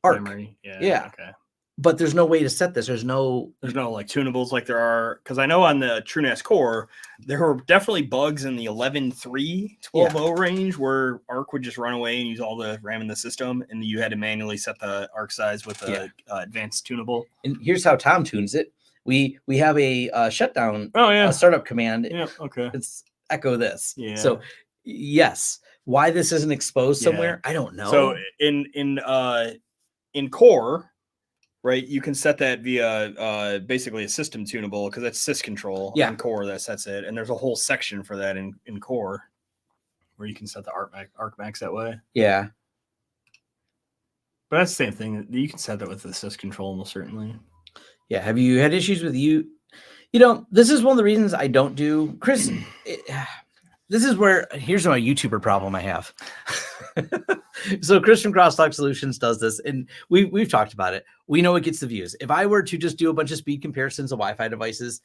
Memory. Yeah. Okay. But there's no way to set this. There's no like tunables like there are, because I know on the Truenas core there were definitely bugs in the 11.3 12.0 range where ARC would just run away and use all the RAM in the system, and you had to manually set the ARC size with a advanced tunable. And here's how Tom tunes it. We have a shutdown startup command. Yeah, okay. It's echo this. Yeah. So yes, why this isn't exposed somewhere, I don't know. So in core, right, you can set that via basically a system tunable, because that's syscontrol in core that sets it, and there's a whole section for that in core where you can set the ARC max that way. Yeah, but that's the same thing. You can set that with the syscontrol almost certainly. Yeah. Have you had issues with you? You know, this is one of the reasons I don't do Chris. Here's my YouTuber problem I have. So Chris from Crosstalk Solutions does this, and we've talked about it. We know it gets the views. If I were to just do a bunch of speed comparisons of Wi-Fi devices,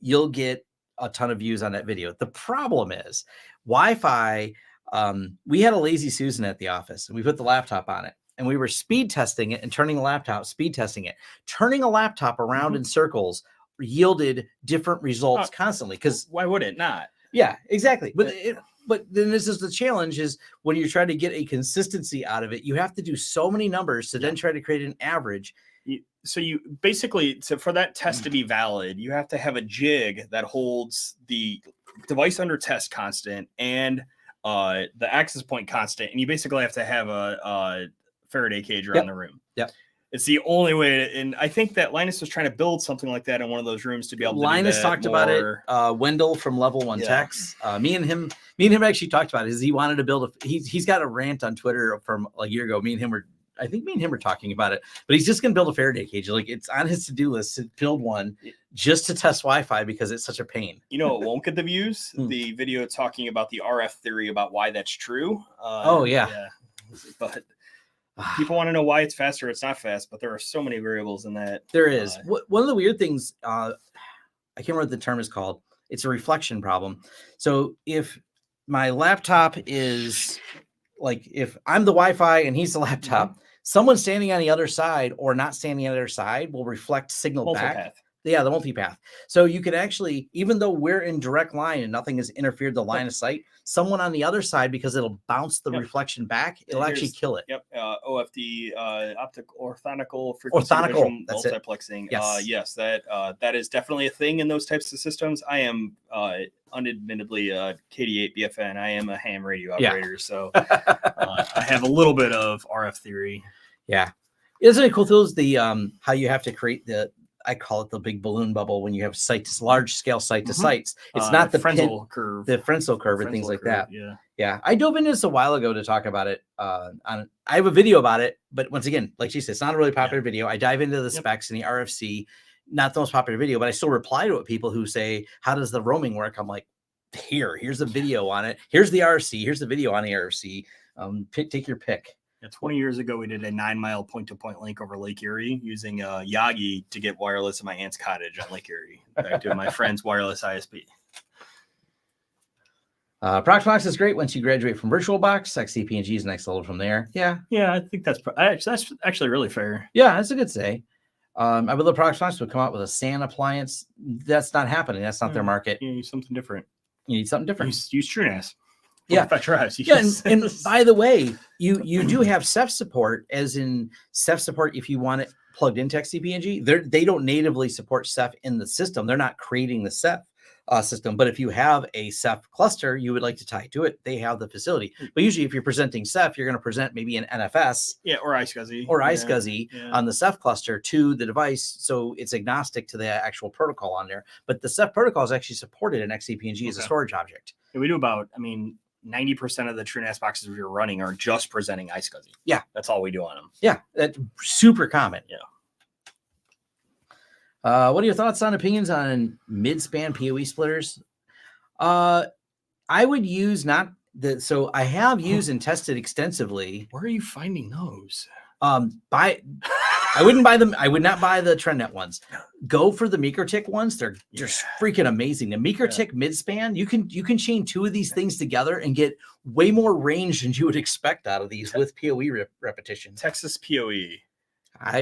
you'll get a ton of views on that video. The problem is Wi-Fi. We had a lazy Susan at the office, and we put the laptop on it, and we were speed testing it and turning the laptop, speed testing it, turning a laptop around in circles yielded different results constantly. Because why would it not? Yeah, exactly. But then this is the challenge, is when you're trying to get a consistency out of it, you have to do so many numbers to then try to create an average. So you basically, for that test to be valid, you have to have a jig that holds the device under test constant and the access point constant. And you basically have to have a Faraday cage around the room. Yep. It's the only way and I think that Linus was trying to build something like that in one of those rooms to be able to Linus do that talked about it. Wendell from Level 1 Techs. Me and him actually talked about it. He wanted to build he's got a rant on Twitter from a year ago. Me and him were talking about it, but he's just going to build a Faraday cage. Like, it's on his to-do list to build one just to test Wi-Fi because it's such a pain. You know, it won't get the views. The video talking about the RF theory about why that's true. But people want to know why it's fast or it's not fast, but there are so many variables in that. There is. One of the weird things, I can't remember what the term is called. It's a reflection problem. So if my laptop is like, if I'm the Wi-Fi and he's the laptop, someone standing on the other side or not standing on the other side will reflect signal back. Yeah, the multipath. So you could actually, even though we're in direct line and nothing has interfered the line of sight, someone on the other side, because it'll bounce the reflection back, it'll actually kill it. Yep. OFD, optical orthogonal frequency division multiplexing. Yes, that is definitely a thing in those types of systems. I am unadmittedly a KD8 BFN. I am a ham radio operator, so I have a little bit of RF theory. Yeah. Isn't it cool, though, is the how you have to create I call it the big balloon bubble when you have large scale site to sites. It's not the Frenzel curve, and things like that. Yeah. I dove into this a while ago to talk about it. I have a video about it, but once again, like she said, it's not a really popular video. I dive into the specs and the RFC, not the most popular video, but I still reply to it. People who say, "How does the roaming work?" I'm like, here's a video on it. Here's the RFC. Here's the video on the RFC. Take your pick. 20 years ago, we did a 9-mile point-to-point link over Lake Erie using Yagi to get wireless in my aunt's cottage on Lake Erie. Back to my friend's wireless ISP. Proxmox is great once you graduate from VirtualBox. XCP-ng is next level from there. Yeah, I think that's actually really fair. Yeah, that's a good say. I would love Proxmox would come out with a SAN appliance. That's not happening. That's not their market. You need something different. You need something different. Use Truenas. Yeah. That drives. Yeah, and by the way, you do have Ceph support, as in Ceph support if you want it plugged into XCP-ng. They don't natively support Ceph in the system. They're not creating the Ceph system. But if you have a Ceph cluster, you would like to tie to it, they have the facility. But usually if you're presenting Ceph, you're going to present maybe an NFS or iSCSI on the Ceph cluster to the device. So it's agnostic to the actual protocol on there. But the Ceph protocol is actually supported in XCP-ng as a storage object. Yeah, we do about, 90% of the Truenas boxes we're running are just presenting iSCSI. Yeah. That's all we do on them. Yeah. That's super common. Yeah. What are your thoughts on opinions on mid-span PoE splitters? I would use so I have used and tested extensively. Where are you finding those? I wouldn't buy them. I would not buy the TrendNet ones. Go for the MikroTik ones. They're just freaking amazing. The MikroTik mid-span, you can chain two of these things together and get way more range than you would expect out of these with PoE repetition. Texas PoE.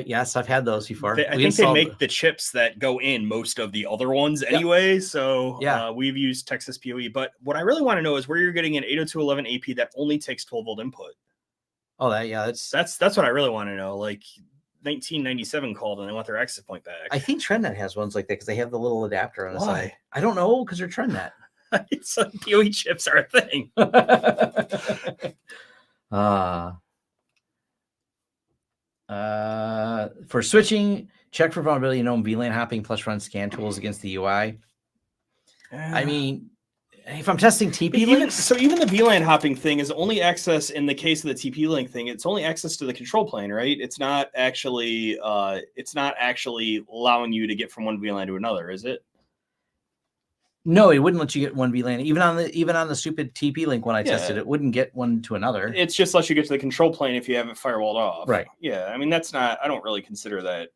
Yes, I've had those before. I think they make the chips that go in most of the other ones anyway. So we've used Texas PoE. But what I really want to know is where you're getting an 802.11 AP that only takes 12-volt input. Oh, that's what I really want to know. Like 1997 called and they want their access point back. I think TrendNet has ones like that because they have the little adapter on the side. I don't know, because they're TrendNet. It's like PoE chips are a thing. For switching, check for vulnerability, VLAN hopping plus run scan tools against the UI. I mean, if I'm testing TP links, even the VLAN hopping thing is only access in the case of the TP link thing. It's only access to the control plane, right? It's not actually allowing you to get from one VLAN to another, is it? No, it wouldn't let you get one VLAN. Even on the stupid TP link when I tested it, wouldn't get one to another. It's just lets you get to the control plane if you have it firewalled off. Right. Yeah. I mean, that's not. I don't really consider that.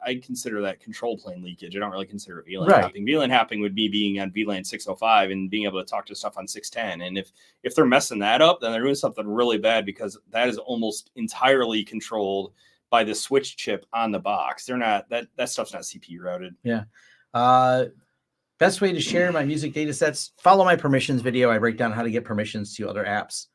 I consider that control plane leakage. I don't really consider it VLAN hopping. VLAN hopping would be being on VLAN 605 and being able to talk to stuff on 610. And if they're messing that up, then they're doing something really bad, because that is almost entirely controlled by the switch chip on the box. They're not that stuff's not CPU routed. Yeah. Best way to share my music data sets, follow my permissions video. I break down how to get permissions to other apps.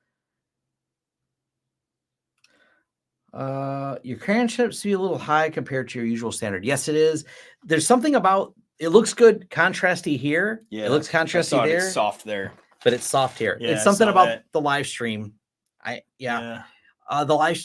Your current chips be a little high compared to your usual standard. Yes, it is. There's something about it looks good contrasty here. Yeah, it looks contrasty there. It's soft there, but it's soft here. Yeah, it's something about the live stream. The live.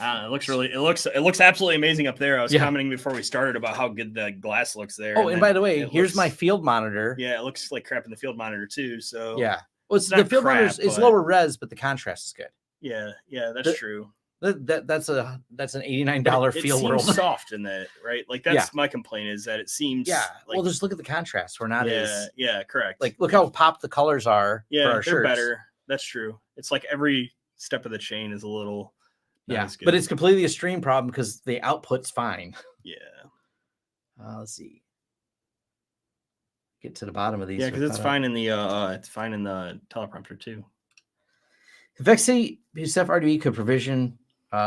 It looks absolutely amazing up there. I was commenting before we started about how good the glass looks there. Oh, and by the way, here's my field monitor. Yeah, it looks like crap in the field monitor too. So yeah, well, the field monitor is lower res, but the contrast is good. Yeah, that's true. That's an $89 field world. Soft in that, right? Like that's my complaint is that it seems. Yeah. Well, just look at the contrast. We're not as. Yeah, correct. Like, look how popped the colors are. Yeah, for our they're shirts. better. That's true. It's like every step of the chain is a little. But it's completely a stream problem because the output's fine. Yeah. Let's see. Get to the bottom of these. Yeah, because it's fine in the teleprompter too. If XCP RDB could provision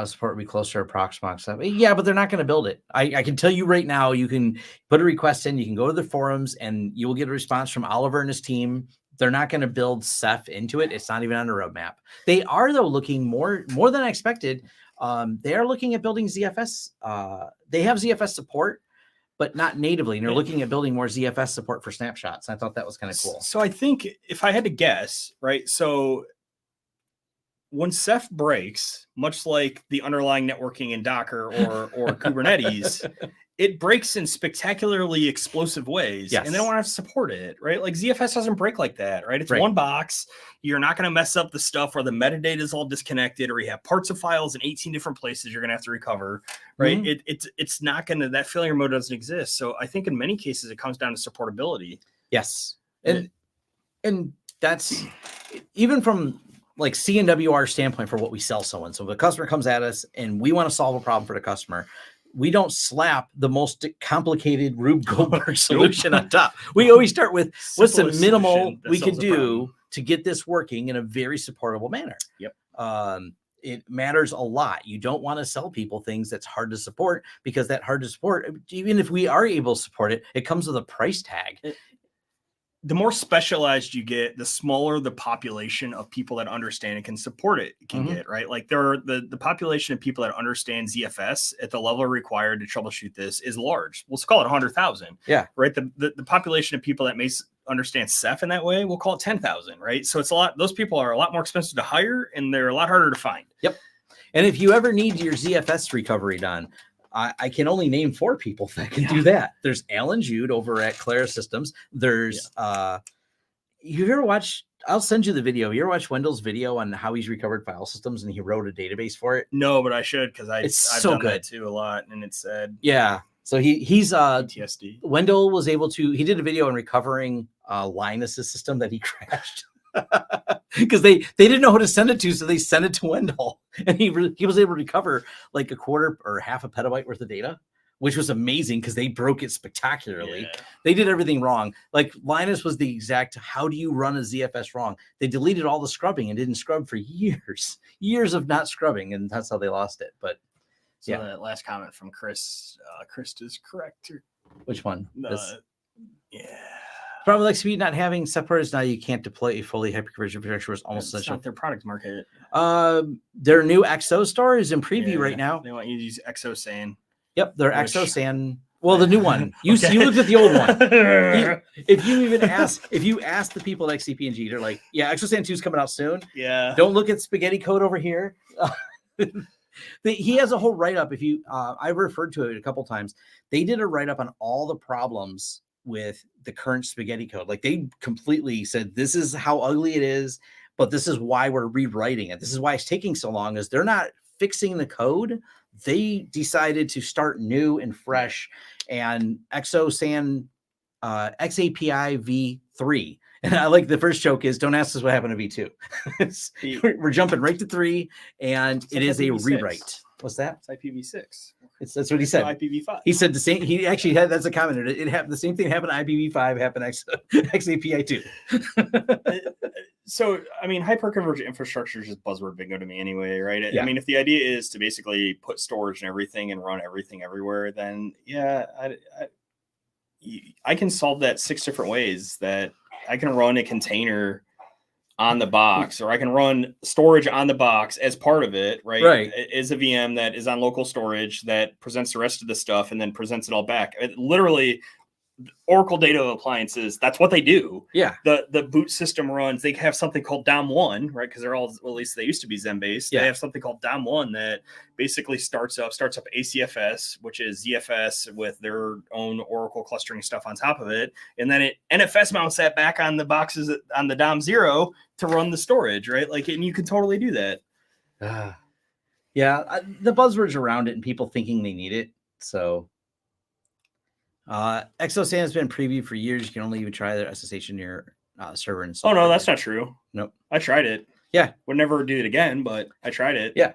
support, would be closer to Proxmox stuff. Yeah, but they're not going to build it. I can tell you right now. You can put a request in. You can go to the forums, and you will get a response from Oliver and his team. They're not going to build Ceph into it. It's not even on the roadmap. They are, though, looking more than I expected. They are looking at building ZFS. They have ZFS support, but not natively. And they're looking at building more ZFS support for snapshots. I thought that was kind of cool. So I think if I had to guess, right? So when Ceph breaks, much like the underlying networking in Docker or Kubernetes, it breaks in spectacularly explosive ways, and they don't want to have to support it, right? Like ZFS doesn't break like that, right? It's one box. You're not going to mess up the stuff where the metadata is all disconnected, or you have parts of files in 18 different places you're going to have to recover, right? Mm-hmm. It's not going to, that failure mode doesn't exist. So I think in many cases it comes down to supportability. Yes. And that's even from like CNWR standpoint for what we sell someone. So if a customer comes at us and we want to solve a problem for the customer, we don't slap the most complicated Rube Goldberg solution on top. We always start with what's the minimal we can do to get this working in a very supportable manner. Yep. it matters a lot. You don't want to sell people things that's hard to support, because that hard to support, even if we are able to support it, it comes with a price tag. The more specialized you get, the smaller the population of people that understand and can support it can get, right? Like there are the population of people that understand ZFS at the level required to troubleshoot this is large. Let's call it 100,000. Yeah. Right. The population of people that may understand Ceph in that way, we'll call it 10,000. Right. So it's a lot. Those people are a lot more expensive to hire, and they're a lot harder to find. Yep. And if you ever need your ZFS recovery done, I can only name 4 people that can do that. There's Alan Jude over at Clara Systems. There's you ever watch? I'll send you the video. You ever watch Wendell's video on how he's recovered file systems and he wrote a database for it? No, but I should, because I've so done good that too a lot, and it said So he's PTSD. Wendell was able to. He did a video on recovering Linus's system that he crashed. Because they didn't know who to send it to, so they sent it to Wendell, and he was able to recover like a quarter or half a petabyte worth of data, which was amazing because they broke it spectacularly. They did everything wrong. Like Linus was the exact, how do you run a ZFS wrong? They deleted all the scrubbing and didn't scrub for years of not scrubbing, and that's how they lost it. But so that last comment from Chris, Chris is correct. Which one? Yeah. Problem with XCP not having separates, now you can't deploy a fully hyperconverged infrastructure is almost essential. Not their product market. Their new XO store is in preview right now. They want you to use XO SAN. Yep, their XO SAN. Well, the new one. You looked at the old one. If you ask the people at XCP-ng, they're like, yeah, XO SAN 2 is coming out soon. Yeah. Don't look at spaghetti code over here. He has a whole write-up. If you I've referred to it a couple times. They did a write-up on all the problems with the current spaghetti code. Like they completely said, this is how ugly it is, but this is why we're rewriting it. This is why it's taking so long, is they're not fixing the code. They decided to start new and fresh, and XO SAN XAPI v3. And I like the first joke is, don't ask us what happened to v2. We're jumping right to 3, and it is a rewrite. What's that? It's IPv6. That's what he said. IPv5. He said the same. He actually had, that's a comment. It happened. The same thing happened to IPv5. Happened XAPI2. So, I mean, hyperconverged infrastructure is just buzzword bingo to me anyway, right? Yeah. I mean, if the idea is to basically put storage and everything and run everything everywhere, then I can solve that 6 different ways. That I can run a container on the box, or I can run storage on the box as part of it, right? Is a VM that is on local storage that presents the rest of the stuff and then presents it all back. Literally, Oracle data appliances, that's what they do. Yeah. The boot system runs, they have something called DOM1, right? Because they're all, well, at least they used to be Xen based. Yeah. They have something called DOM1 that basically starts up ACFS, which is ZFS with their own Oracle clustering stuff on top of it. And then it NFS mounts that back on the boxes on the DOM0 to run the storage, right? Like, and you can totally do that. The buzzwords around it and people thinking they need it. So XO SAN has been previewed for years. You can only even try their SSH in your server. And oh no, that's not true. Nope. I tried it. Yeah. Would never do it again, but I tried it. Yeah.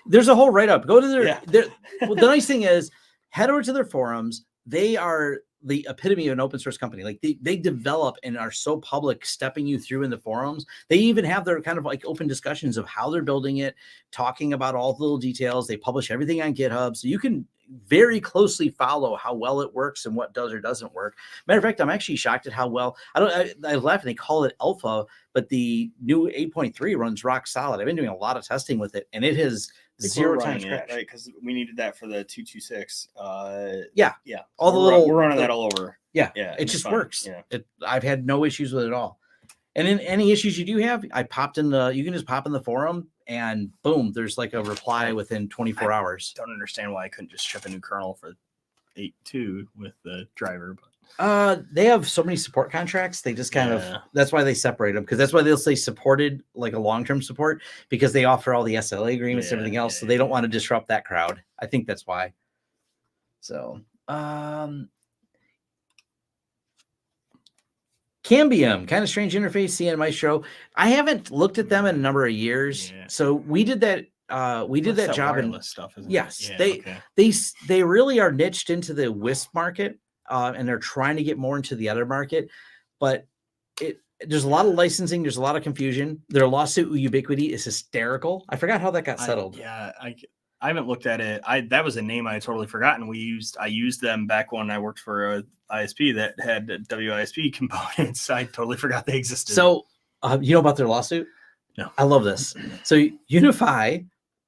There's a whole write-up. Go to their well, the nice thing is, head over to their forums. They are the epitome of an open source company. Like they develop and are so public, stepping you through in the forums. They even have their kind of like open discussions of how they're building it, talking about all the little details. They publish everything on GitHub, so you can very closely follow how well it works and what does or doesn't work. Matter of fact, I'm actually shocked at how well, I laugh and they call it alpha, but the new 8.3 runs rock solid. I've been doing a lot of testing with it, and it has 0 times crash. Right, because we needed that for the 226. Yeah. All the little we're running that all over. Yeah. It just works. Yeah. I've had no issues with it at all. And in any issues you do have, I popped in you can just pop in the forum and boom, there's like a reply within 24 hours. Don't understand why I couldn't just ship a new kernel for 8.2 with the driver, but they have so many support contracts. They just kind of, that's why they separate them, because that's why they'll say supported, like a long-term support, because they offer all the SLA agreements and everything else. So they don't want to disrupt that crowd. I think that's why. So, Cambium, kind of strange interface, CN Maestro. I haven't looked at them in a number of years. So we did that. We did that job in stuff. Yes, they really are niched into the WISP market, and they're trying to get more into the other market. But there's a lot of licensing. There's a lot of confusion. Their lawsuit with Ubiquity is hysterical. I forgot how that got settled. I haven't looked at it. That was a name I had totally forgotten. I used them back when I worked for a ISP that had WISP components. I totally forgot they existed. So you know about their lawsuit? No. I love this. So UniFi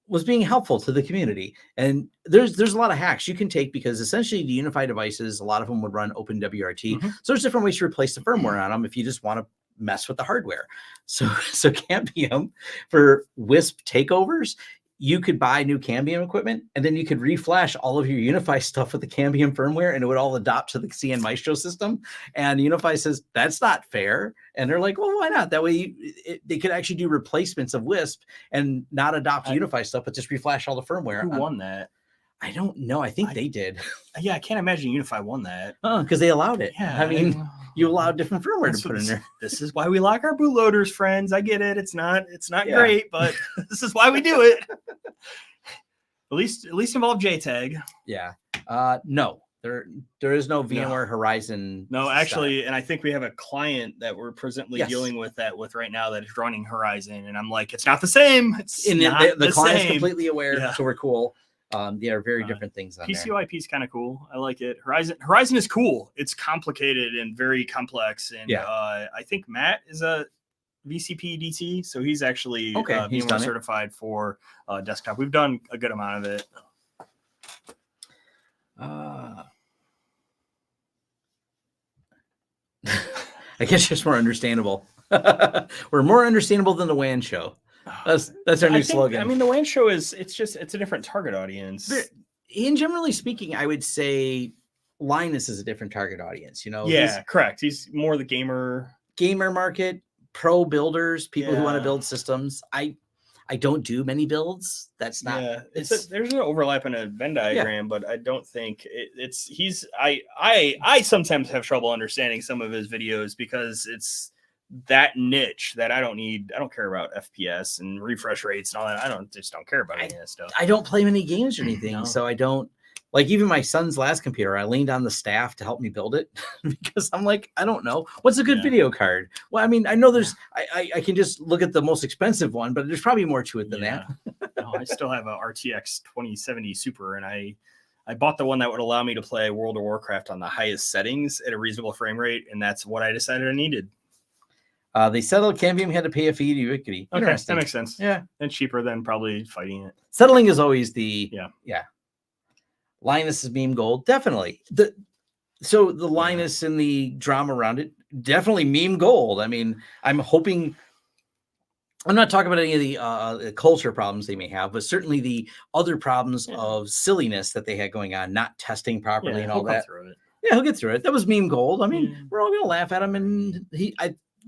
was being helpful to the community, and there's a lot of hacks you can take, because essentially the UniFi devices, a lot of them would run OpenWRT. So there's different ways to replace the firmware on them if you just want to mess with the hardware. So Cambium, for WISP takeovers, you could buy new Cambium equipment, and then you could reflash all of your UniFi stuff with the Cambium firmware, and it would all adopt to the CN Maestro system. And UniFi says that's not fair, and they're like, well, why not? That way they could actually do replacements of WISP and not adopt UniFi stuff, but just reflash all the firmware. Who won that? I don't know. I think they did. Yeah, I can't imagine UniFi won that. Because they allowed it. Yeah, I mean, you allowed different firmware to put in there. This is why we lock our bootloaders, friends. I get it. It's not great, but this is why we do it. At least involve JTAG. Yeah. No, there is no VMware Horizon. No, actually, and I think we have a client that we're presently dealing with right now that is running Horizon, and I'm like, it's not the same. It's not the client's same. completely aware, so we're cool. They are very different things on PCOIP is kind of cool. I like it. Horizon is cool. It's complicated and very complex. And I think Matt is a VCP DT, so he's actually he's certified for desktop. We've done a good amount of it. I guess just more understandable. We're more understandable than the WAN show. That's our new slogan. I mean, the WAN show it's a different target audience. In generally speaking, I would say Linus is a different target audience. Yeah, correct. He's more the gamer market, pro builders, people who want to build systems. I don't do many builds. That's not. Yeah, there's an overlap in a Venn diagram, but I don't think I sometimes have trouble understanding some of his videos because it's that niche that I don't care about FPS and refresh rates and all that. I just don't care about any of that stuff. I don't play many games or anything, so I don't like. Even my son's last computer, I leaned on the staff to help me build it because I'm like, I don't know what's a good video card. Well, I mean, I know there's I can just look at the most expensive one, but there's probably more to it than that. No, I still have a RTX 2070 Super, and I bought the one that would allow me to play World of Warcraft on the highest settings at a reasonable frame rate, and that's what I decided I needed. They settled Cambium had to pay a fee to Ubiquity. Okay, that makes sense. Yeah, and cheaper than probably fighting it. Settling is always the Linus is meme gold, definitely. The Linus and the drama around it, definitely meme gold. I mean, I'm hoping. I'm not talking about any of the culture problems they may have, but certainly the other problems of silliness that they had going on, not testing properly and all that. Yeah, he'll get through it. That was meme gold. I mean, we're all gonna laugh at him, and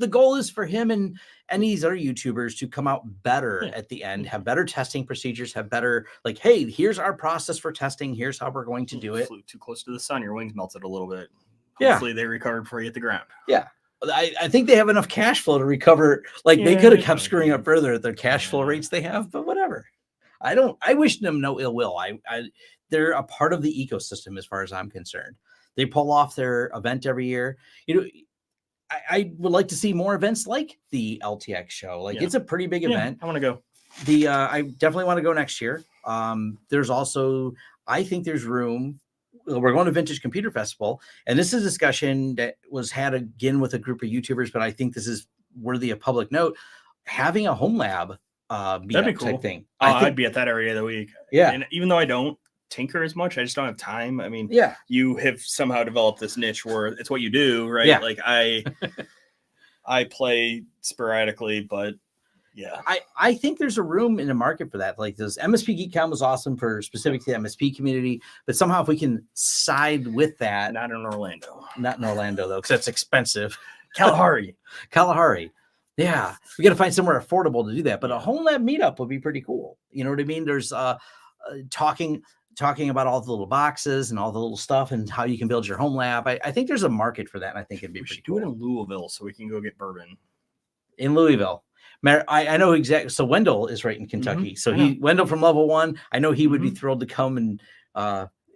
the goal is for him and these other YouTubers to come out better at the end, have better testing procedures, have better, like, hey, here's our process for testing. Here's how we're going to do it. Flew too close to the sun. Your wings melted a little bit. Hopefully they recovered before you hit the ground. Yeah. I think they have enough cash flow to recover. Like they could have kept screwing up further at their cash flow rates they have, but whatever. I wish them no ill will. They're a part of the ecosystem as far as I'm concerned. They pull off their event every year. I would like to see more events like the LTX show. Like it's a pretty big event. I want to go. I definitely want to go next year. There's also, I think there's room. We're going to Vintage Computer Festival, and this is a discussion that was had again with a group of YouTubers, but I think this is worthy of public note. Having a home lab that'd be cool. type thing. I'd be at that area of the week. Yeah. And even though I don't tinker as much, I just don't have time. I mean, you have somehow developed this niche where it's what you do, right? Yeah. Like I play sporadically, but I think there's a room in the market for that. Like this MSP GeekCon was awesome for specific to the MSP community, but somehow if we can side with that, not in Orlando though, because that's expensive. Kalahari. Yeah, we got to find somewhere affordable to do that. But a home lab meetup would be pretty cool. You know what I mean? There's talking about all the little boxes and all the little stuff and how you can build your home lab. I think there's a market for that, and I think it'd be pretty cool. Do it in Louisville so we can go get bourbon. In Louisville. I know exactly. So Wendell is right in Kentucky. So Wendell from Level 1, I know he would be thrilled to come and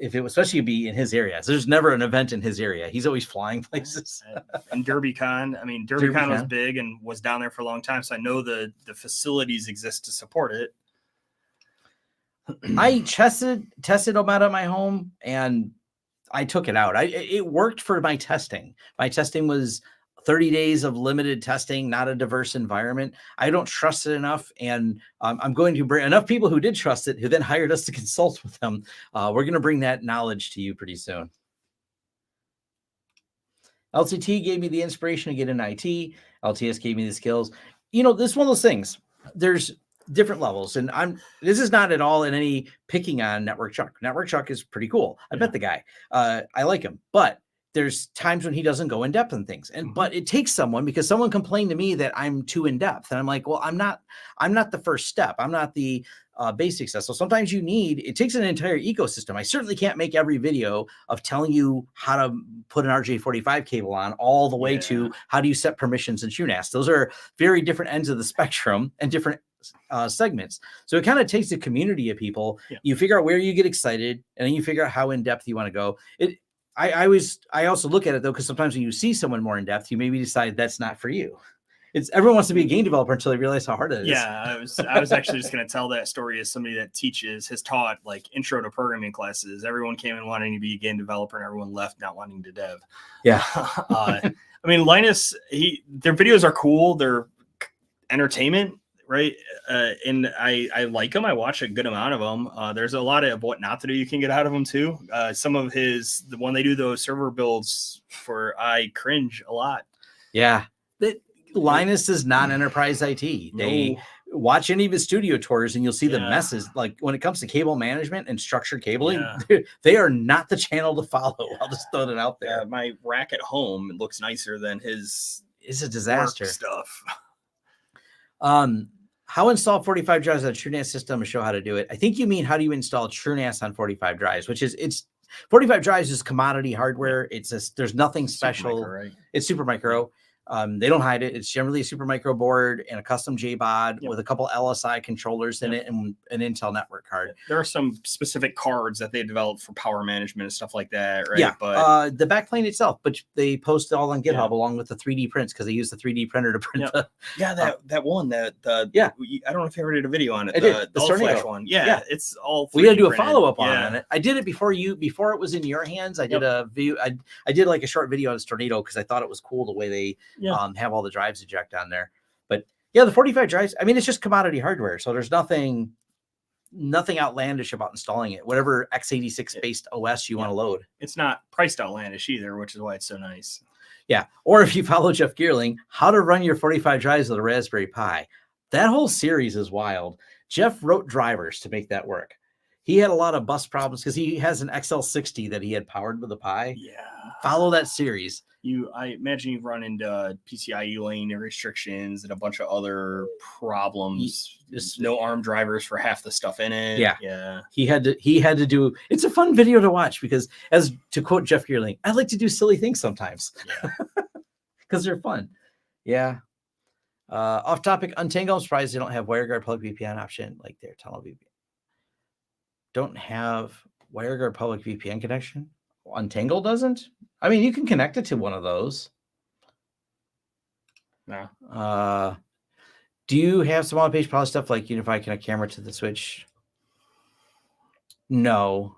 if it was, especially be in his area. So there's never an event in his area. He's always flying places. And DerbyCon, I mean, DerbyCon was DerbyCon. big and was down there for a long time, so I know the facilities exist to support it. I tested them out at my home, and I took it out. It worked for my testing. My testing was 30 days of limited testing, not a diverse environment. I don't trust it enough, and I'm going to bring enough people who did trust it, who then hired us to consult with them. We're going to bring that knowledge to you pretty soon. LCT gave me the inspiration to get in IT. LTS gave me the skills. You know, this is one of those things. There's different levels, and this is not at all in any picking on Network Chuck. Network Chuck is pretty cool. I bet the guy. I like him, but there's times when he doesn't go in depth on things. And but it takes someone, because someone complained to me that I'm too in depth, and I'm like, well, I'm not the first step. I'm not the basic stuff. So sometimes it takes an entire ecosystem. I certainly can't make every video of telling you how to put an RJ45 cable on, all the way to how do you set permissions in Truenas. Those are very different ends of the spectrum and different segments. So it kind of takes a community of people. You figure out where you get excited, and then you figure out how in depth you want to go. I also look at it though, because sometimes when you see someone more in depth, you maybe decide that's not for you. Everyone wants to be a game developer until they realize how hard it is. Yeah, I was actually just going to tell that story as somebody that has taught like intro to programming classes. Everyone came in wanting to be a game developer, and everyone left not wanting to dev. Yeah. I mean, Linus, their videos are cool. They're entertainment, right? And I like them. I watch a good amount of them. There's a lot of what not to do you can get out of them too. Some of when they do those server builds I cringe a lot. Yeah. Linus is not enterprise IT. They watch any of his studio tours, and you'll see the messes. Like when it comes to cable management and structured cabling, they are not the channel to follow. I'll just throw it out there. My rack at home looks nicer than his. It's a disaster stuff. How install 45 drives on a TrueNAS system and show how to do it. I think you mean how do you install TrueNAS on 45 drives, which is 45 drives is commodity hardware. There's nothing special. Super micro, right? It's super micro. They don't hide it. It's generally a super micro board and a custom JBOD with a couple LSI controllers in it and an Intel network card. There are some specific cards that they developed for power management and stuff like that, right? Yeah, but the backplane itself, but they post it all on GitHub along with the 3D prints, because they use the 3D printer to print the. Yeah, that one. I don't know if you ever did a video on it. The Flash one. Yeah, it's all. We got to do a printed. follow-up on it. I did it before it was in your hands. I did a video. I did like a short video on Tornado because I thought it was cool the way they have all the drives eject on there. But yeah, the 45 drives, I mean, it's just commodity hardware. So there's nothing outlandish about installing it. Whatever x86 based OS you want to load. It's not priced outlandish either, which is why it's so nice. Yeah. Or if you follow Jeff Geerling, how to run your 45 drives with a Raspberry Pi. That whole series is wild. Jeff wrote drivers to make that work. He had a lot of bus problems because he has an XL60 that he had powered with a Pi. Yeah. Follow that series. I imagine you've run into PCIe lane restrictions and a bunch of other problems. Just no ARM drivers for half the stuff in it. Yeah. He had to do. It's a fun video to watch because, as to quote Jeff Geerling, I like to do silly things sometimes because they're fun. Yeah. Off topic, Untangle. I'm surprised they don't have WireGuard public VPN option like their tunnel VPN. Don't have WireGuard public VPN connection. Untangle doesn't. I mean, you can connect it to one of those. No. Do you have some on-page power stuff like UniFi connect camera to the switch? No.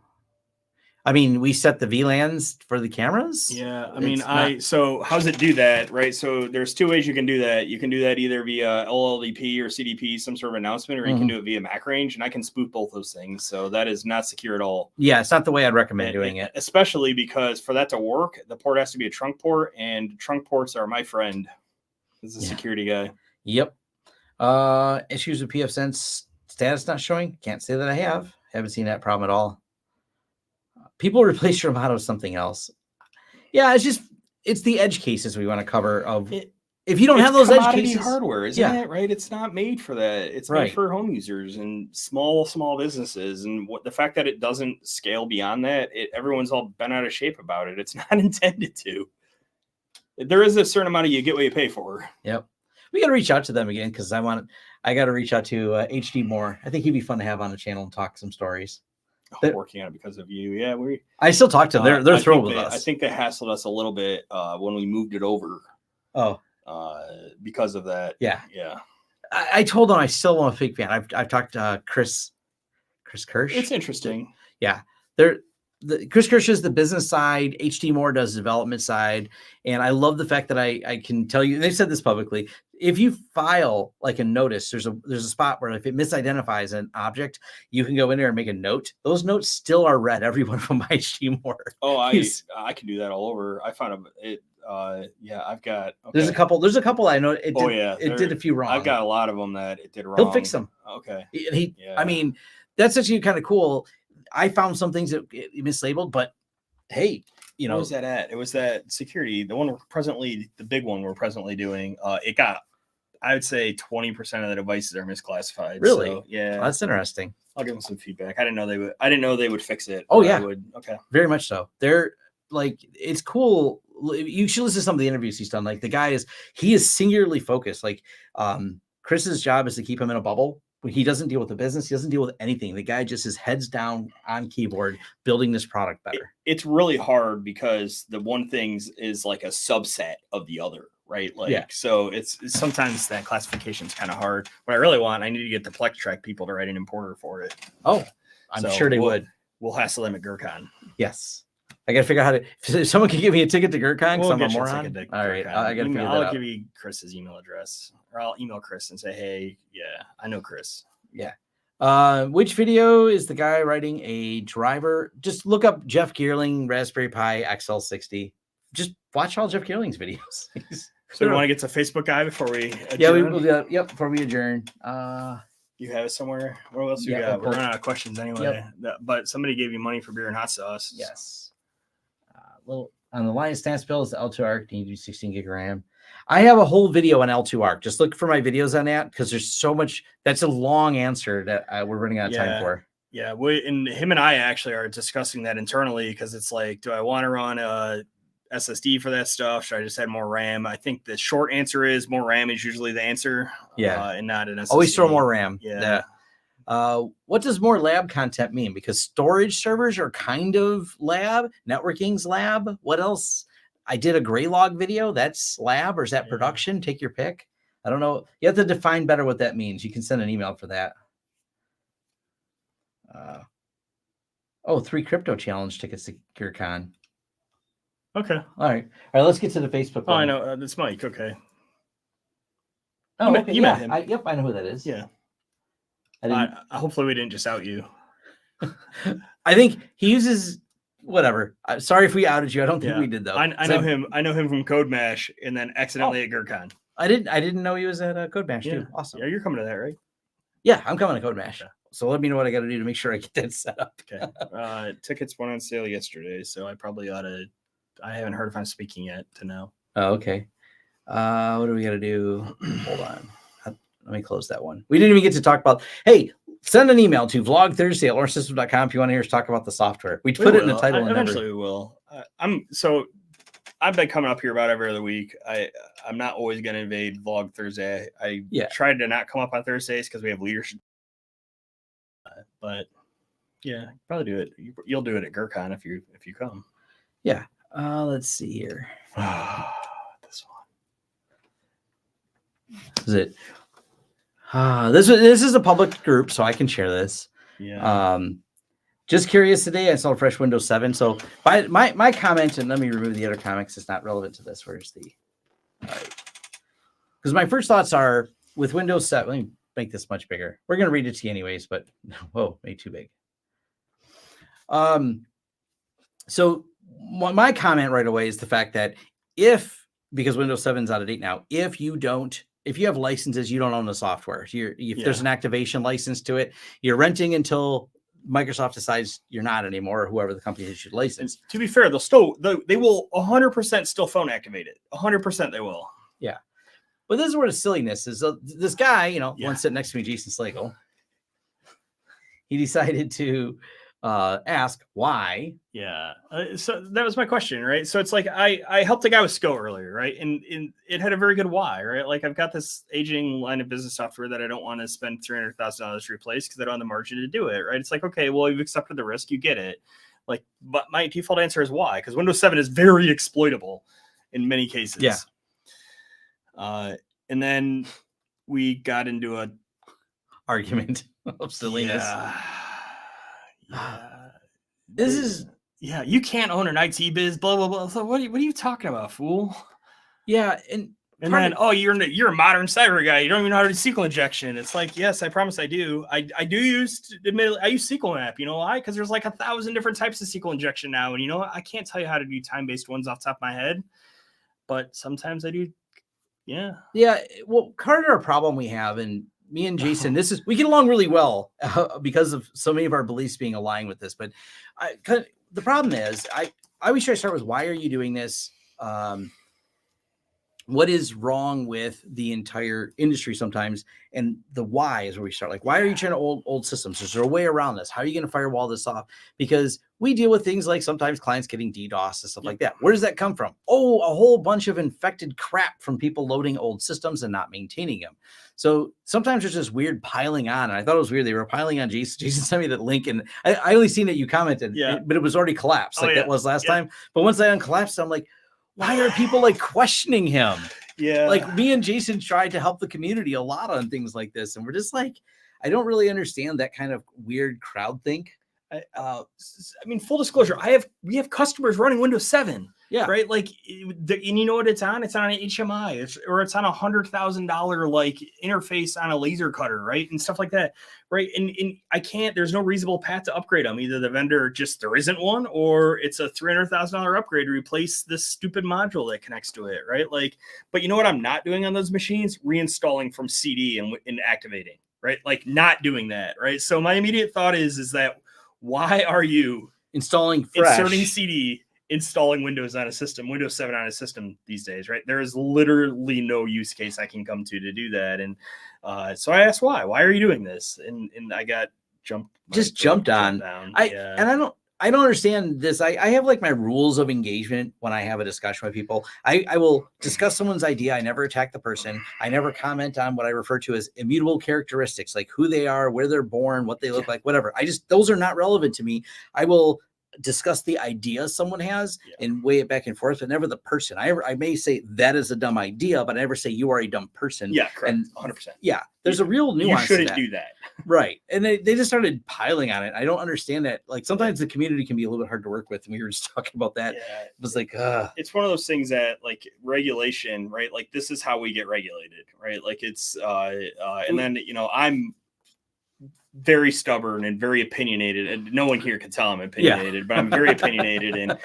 I mean, we set the VLANs for the cameras. Yeah, I mean, so how does it do that, right? So there's two ways you can do that. You can do that either via LLDP or CDP, some sort of announcement, or you can do it via MAC range, and I can spoof both those things. So that is not secure at all. Yeah, it's not the way I'd recommend doing it. Especially because for that to work, the port has to be a trunk port, and trunk ports are my friend. This is a security guy. Yep. Issues with pfSense status not showing. Can't say that I haven't seen that problem at all. People replace your model with something else. Yeah, it's the edge cases we want to cover. If you don't have those edge cases, hardware, isn't it? Right? It's not made for that. It's made for home users and small businesses. And the fact that it doesn't scale beyond that, everyone's all bent out of shape about it. It's not intended to. There is a certain amount of you get what you pay for. Yep. We got to reach out to them again because I got to reach out to HD more. I think he'd be fun to have on the channel and talk some stories. working on it because of you. Yeah, I still talk to them. They're thrilled with us. I think they hassled us a little bit when we moved it over. Oh, because of that. Yeah. Yeah. I told them I still want a fake fan. I've talked to Chris Kirsch. It's interesting. Yeah. Chris Kirsch is the business side. HT Moore does the development side. And I love the fact that I can tell you, and they've said this publicly, if you file like a notice, there's a spot where if it misidentifies an object, you can go in there and make a note. Those notes still are read, every one from HT Moore. Oh, I can do that all over. I found it. Yeah, I've got. Okay. There's a couple I know. It did a few wrong. I've got a lot of them that it did wrong. He'll fix them. Okay. I mean, that's actually kind of cool. I found some things that mislabeled, but hey, what was that at? It was that security, the big one we're presently doing. It got, I would say 20% of the devices are misclassified. Really? So, yeah. That's interesting. I'll give them some feedback. I didn't know they would fix it. Oh yeah. Okay. Very much so. They're like, it's cool. You should listen to some of the interviews he's done. Like the guy he is singularly focused. Like Chris's job is to keep him in a bubble. He doesn't deal with the business. He doesn't deal with anything. The guy just is heads down on keyboard, building this product better. It's really hard because the one thing is like a subset of the other, right? Like, yeah. So it's sometimes that classification is kind of hard. What I really want, I need to get the Plextrack people to write an importer for it. Oh, I'm sure they would. We'll hassle them at GurCon. Yes. I got to figure out how to, if someone can give me a ticket to GurCon, because I'm a moron. All right. I'll give you Chris's email address, or I'll email Chris and say, hey, yeah, I know Chris. Yeah. Which video is the guy writing a driver? Just look up Jeff Geerling, Raspberry Pi XL60. Just watch all Jeff Geerling's videos. So we want to get to Facebook guy before we adjourn? Yeah, we will do that. Yep, before we adjourn. You have it somewhere? What else do you got? We're running out of questions anyway. Yep. But somebody gave you money for beer and hot sauce. Yes. Little on the Lion stance build is the L2 ARC. Need to do 16 gig RAM. I have a whole video on L2 ARC. Just look for my videos on that because there's so much. That's a long answer that we're running out of time for. Yeah, and him and I actually are discussing that internally because it's like, do I want to run a SSD for that stuff? Should I just add more RAM? I think the short answer is more RAM is usually the answer. Yeah, and not an SSD. Always throw more RAM. Yeah. What does more lab content mean? Because storage servers are kind of lab, networking's lab. What else? I did a Graylog video. That's lab, or is that production? Take your pick. I don't know. You have to define better what that means. You can send an email for that. 3 crypto challenge tickets to GurCon. Okay. All right. Let's get to the Facebook. Oh, I know. That's Mike. Okay. Oh, you met him. I know who that is. Yeah. Hopefully we didn't just out you. I think he uses whatever. Sorry if we outed you. I don't think we did though. I know him. I know him from Code Mash, and then accidentally at GurCon. I didn't know he was at Code Mash too. Awesome. Yeah, you're coming to that, right? Yeah, I'm coming to Code Mash. Okay. So let me know what I got to do to make sure I get that set up. Okay. Tickets went on sale yesterday, so I probably ought to. I haven't heard if I'm speaking yet to know. Oh, okay. What do we got to do? Hold on. Let me close that one. We didn't even get to talk about, hey, send an email to vlogthursday@lawrencesystem.com if you want to hear us talk about the software. We put it in the title. Eventually we will. I've been coming up here about every other week. I'm not always going to invade Vlog Thursday. I tried to not come up on Thursdays because we have leadership. But yeah, probably do it. You'll do it at GurCon if you come. Yeah. Let's see here. This one. Is it? This is a public group, so I can share this. Yeah. Just curious today, I saw fresh Windows 7. So my comment, and let me remove the other comments. It's not relevant to this. Where's the? All right. Because my first thoughts are with Windows 7. Let me make this much bigger. We're going to read it to you anyways, but whoa, made too big. So my comment right away is the fact that because Windows 7 is out of date now, if you have licenses, you don't own the software. If there's an activation license to it, you're renting until Microsoft decides you're not anymore, or whoever the company issued license. And to be fair, they will 100% still phone activate it. 100% they will. Yeah. But this is where the silliness is. This guy, one sitting next to me, Jason Slagle, he decided to ask why. Yeah. So that was my question, right? So it's like I helped a guy with SCO earlier, right? And it had a very good why, right? Like I've got this aging line of business software that I don't want to spend $300,000 to replace because I don't have the margin to do it, right? It's like, okay, well, you've accepted the risk, you get it. Like, but my default answer is why? Because Windows 7 is very exploitable in many cases. Yeah. And then we got into a Argument of silliness. Yeah. This is you can't own an IT biz, blah blah blah. So what are you talking about, fool? Yeah, and then you're a modern cyber guy. You don't even know how to do SQL injection. It's like, yes, I promise I do. I do use, admittedly, I use SQL map. You know why? Because there's like 1,000 different types of SQL injection now, and you know what? I can't tell you how to do time-based ones off the top of my head, but sometimes I do. Yeah. Well, Carter, a problem we have, and me and Jason, we get along really well because of so many of our beliefs being aligned with this. But the problem is, I always try to start with, why are you doing this? What is wrong with the entire industry sometimes? And the why is where we start. Like, why are you trying to old systems? Is there a way around this? How are you going to firewall this off? Because we deal with things like sometimes clients getting DDoS and stuff like that. Where does that come from? Oh, a whole bunch of infected crap from people loading old systems and not maintaining them. So sometimes there's this weird piling on. And I thought it was weird. They were piling on Jason. Jason sent me that link, and I only seen that you commented, but it was already collapsed that was last time. But once I uncollapsed, I'm like, why are people like questioning him? Yeah. Like, me and Jason tried to help the community a lot on things like this. And we're just like, I don't really understand that kind of weird crowd think. I mean, full disclosure, we have customers running Windows 7. Yeah. Right. Like, and you know what it's on? It's on an HMI, it's on $100,000 like interface on a laser cutter, right? And stuff like that. Right. And I can't, there's no reasonable path to upgrade them. Either the vendor there isn't one, or it's a $300,000 upgrade to replace this stupid module that connects to it. Right. Like, but you know what I'm not doing on those machines? Reinstalling from CD and activating. Right. Like, not doing that. Right. So my immediate thought is that, why are you installing fresh, inserting CD, installing Windows on a system, Windows 7 on a system these days, right? There is literally no use case I can come to do that. And so I asked why are you doing this? And I got jumped on. I don't understand this. I have like my rules of engagement when I have a discussion with people. I will discuss someone's idea. I never attack the person. I never comment on what I refer to as immutable characteristics, like who they are, where they're born, what they look like, whatever. Those are not relevant to me. I will discuss the idea someone has and weigh it back and forth, but never the person. I may say that is a dumb idea, but I never say you are a dumb person. Yeah, correct. And 100%. Yeah, there's a real nuance. You shouldn't do that. Right. And they just started piling on it. I don't understand that. Like, sometimes the community can be a little bit hard to work with. And we were just talking about that. Yeah, it was like, it's one of those things that, like, regulation, right? Like, this is how we get regulated, right? Like, it's and then, you know, I'm very stubborn and very opinionated, and no one here can tell I'm opinionated, but I'm very opinionated and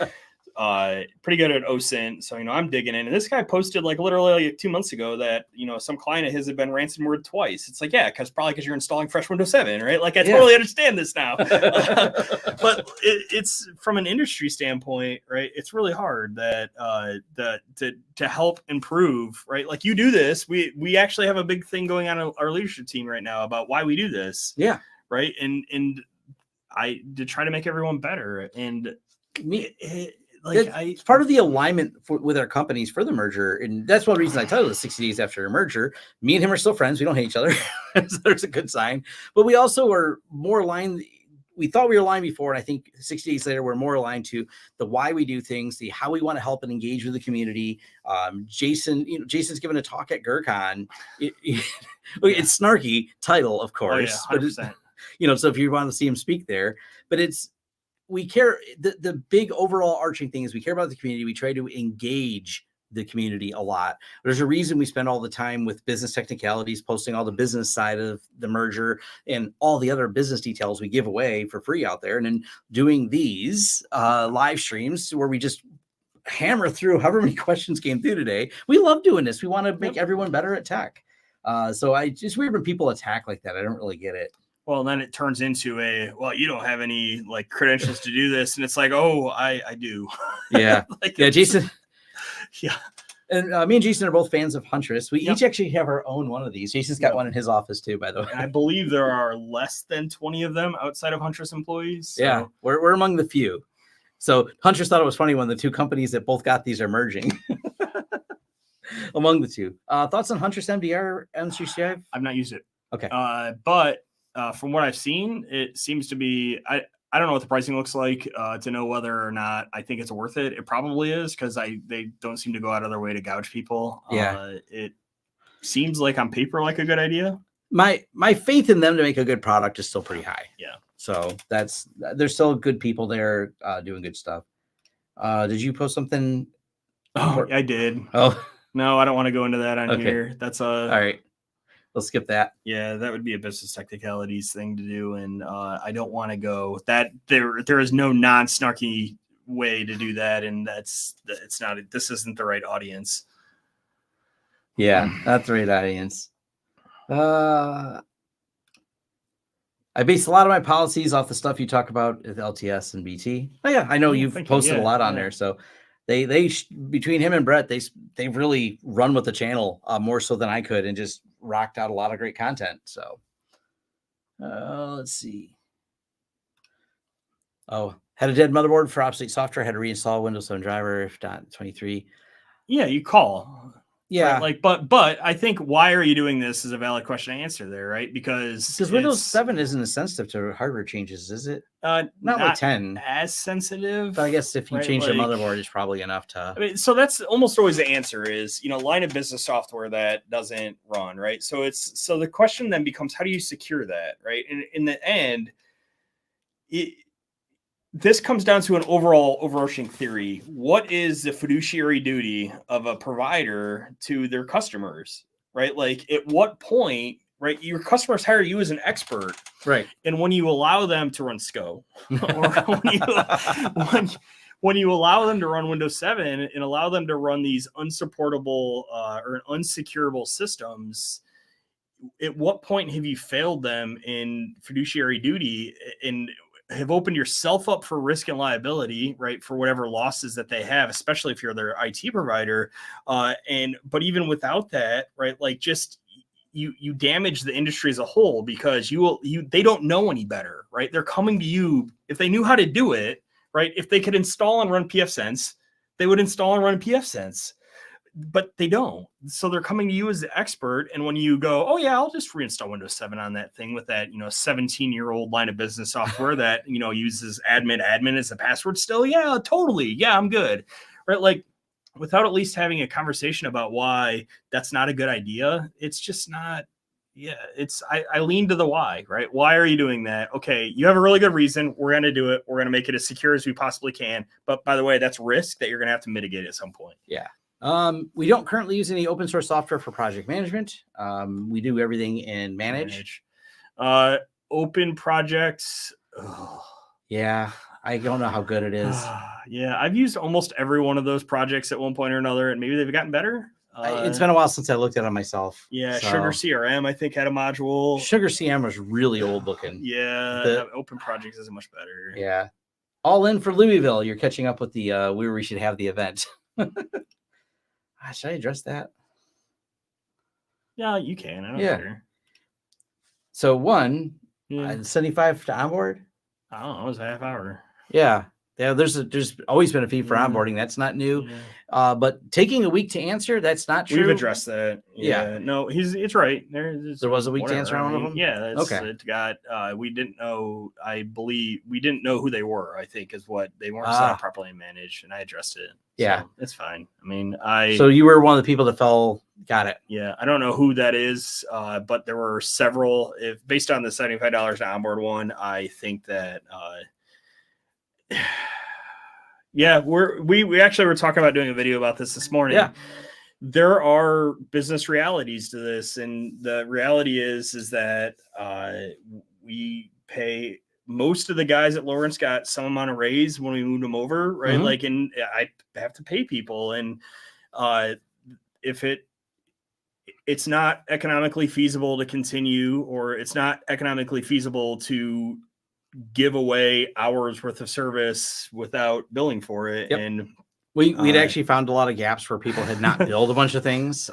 pretty good at OSINT. So, you know, I'm digging in, and this guy posted like literally like 2 months ago that, you know, some client of his had been ransomware twice. It's like, yeah, because you're installing fresh Windows 7, right? Like, I totally understand this now. But it's from an industry standpoint, right? It's really hard that to help improve, right? Like, you do this. We actually have a big thing going on in our leadership team right now about why we do this. Yeah. Right. And I to try to make everyone better. And it's part of the alignment with our companies for the merger. And that's one reason I titled it 60 Days After a Merger. Me and him are still friends. We don't hate each other. So there's a good sign. But we also are more aligned. We thought we were aligned before, and I think 60 days later, we're more aligned to the why we do things, the how we want to help and engage with the community. Jason's given a talk at GERCON. It's snarky title, of course. Oh, yeah, 100%. But so if you want to see him speak there, but we care. The big overall arching thing is we care about the community. We try to engage the community a lot. There's a reason we spend all the time with business technicalities, posting all the business side of the merger and all the other business details we give away for free out there. And then doing these live streams where we just hammer through however many questions came through today. We love doing this. We want to make everyone better at tech. So it's weird when people attack like that. I don't really get it. Well, then it turns into you don't have any like credentials to do this. And it's like, oh, I do. Yeah. Jason. Yeah. And me and Jason are both fans of Huntress. We Yep. each actually have our own one of these. Jason's got Yep. one in his office too, by the way. And I believe there are less than 20 of them outside of Huntress employees. So. Yeah, we're among the few. So Huntress thought it was funny when the two companies that both got these are merging. Among the two. Thoughts on Huntress MDR M365? I've not used it. Okay. But from what I've seen, it seems to be. I don't know what the pricing looks like to know whether or not I think it's worth it. It probably is because they don't seem to go out of their way to gouge people. Yeah. It seems like on paper like a good idea. My faith in them to make a good product is still pretty high. Yeah. So there's still good people there doing good stuff. Did you post something? Oh, I did. Oh, No, I don't want to go into that on Okay. here. That's all right. We'll skip that. Yeah, that would be a business technicalities thing to do, and I don't want to go that there is no non-snarky way to do that, and it's not. This isn't the right audience. Yeah, that's the right audience. I base a lot of my policies off the stuff you talk about with LTS and BT. Oh yeah, I know Yeah, you've thank you. posted a Yeah, lot on yeah. there. So they between him and Brett, they've really run with the channel more so than I could, and just rocked out a lot of great content. So let's see. Oh, had a dead motherboard for obsolete software. Had to reinstall Windows 7 driver if not 23. Yeah, you call. Yeah, Right? But I think why are you doing this is a valid question to answer there, right? Because Windows 7 isn't as sensitive to hardware changes, is it? Not like 10. as sensitive. But I guess if you right? change the Like- motherboard, it's probably enough to. I mean, so that's almost always the answer is, line of business software that doesn't run, right? So the question then becomes, how do you secure that, right? And in the end, this comes down to an overarching theory. What is the fiduciary duty of a provider to their customers, right? Like at what point, right? Your customers hire you as an expert, Right. and when you allow them to run SCO, or when you allow them to run Windows 7 and allow them to run these unsupportable or unsecurable systems, at what point have you failed them in fiduciary duty and have opened yourself up for risk and liability, right, for whatever losses that they have, especially if you're their IT provider? But even without that, right, like just you damage the industry as a whole because they don't know any better, right? They're coming to you. If they knew how to do it, right, if they could install and run pfSense, they would install and run pfSense. But they don't. So they're coming to you as the expert. And when you go, oh yeah, I'll just reinstall Windows 7 on that thing with that, 17-year-old line of business software that, uses admin as a password still. Yeah, totally. Yeah, I'm good. Right. Like without at least having a conversation about why that's not a good idea. It's just not. Yeah, I lean to the why, right? Why are you doing that? Okay, you have a really good reason. We're going to do it. We're going to make it as secure as we possibly can. But by the way, that's risk that you're going to have to mitigate at some point. Yeah. We don't currently use any open source software for project management. We do everything in Manage. Open projects. Ugh. Yeah, I don't know how good it is. Yeah, I've used almost every one of those projects at one point or another, and maybe they've gotten better. It's been a while since I looked at it myself. Yeah, so. Sugar CRM, I think, had a module. Sugar CRM was really old looking. Yeah, open projects isn't much better. Yeah. All in for Louisville. You're catching up with the where we should have the event. Should I address that? Yeah, you can. I don't care. So one, Yeah. 75 to onboard. I don't know. It was a half hour. Yeah. Yeah, there's always been a fee for onboarding. That's not new. Yeah. But taking a week to answer, that's not true. We've addressed that. Yeah. No, it's right. There was a week to answer on one of them? Yeah. Okay. It got, we didn't know, I believe, we didn't know who they were, I think, is what they weren't set up properly managed, and I addressed it. Yeah. So it's fine. I mean, So you were one of the people that got it. Yeah. I don't know who that is, but there were several. If based on the $75 to onboard one, I think that, yeah, we actually were talking about doing a video about this morning. Yeah. There are business realities to this, and the reality is that we pay most of the guys at Lawrence got some amount of raise when we moved them over, right? Mm-hmm. Like, and I have to pay people, and if it's not economically feasible to continue, or it's not economically feasible to give away hours worth of service without billing for it. Yep. And We'd actually found a lot of gaps where people had not billed a bunch of things.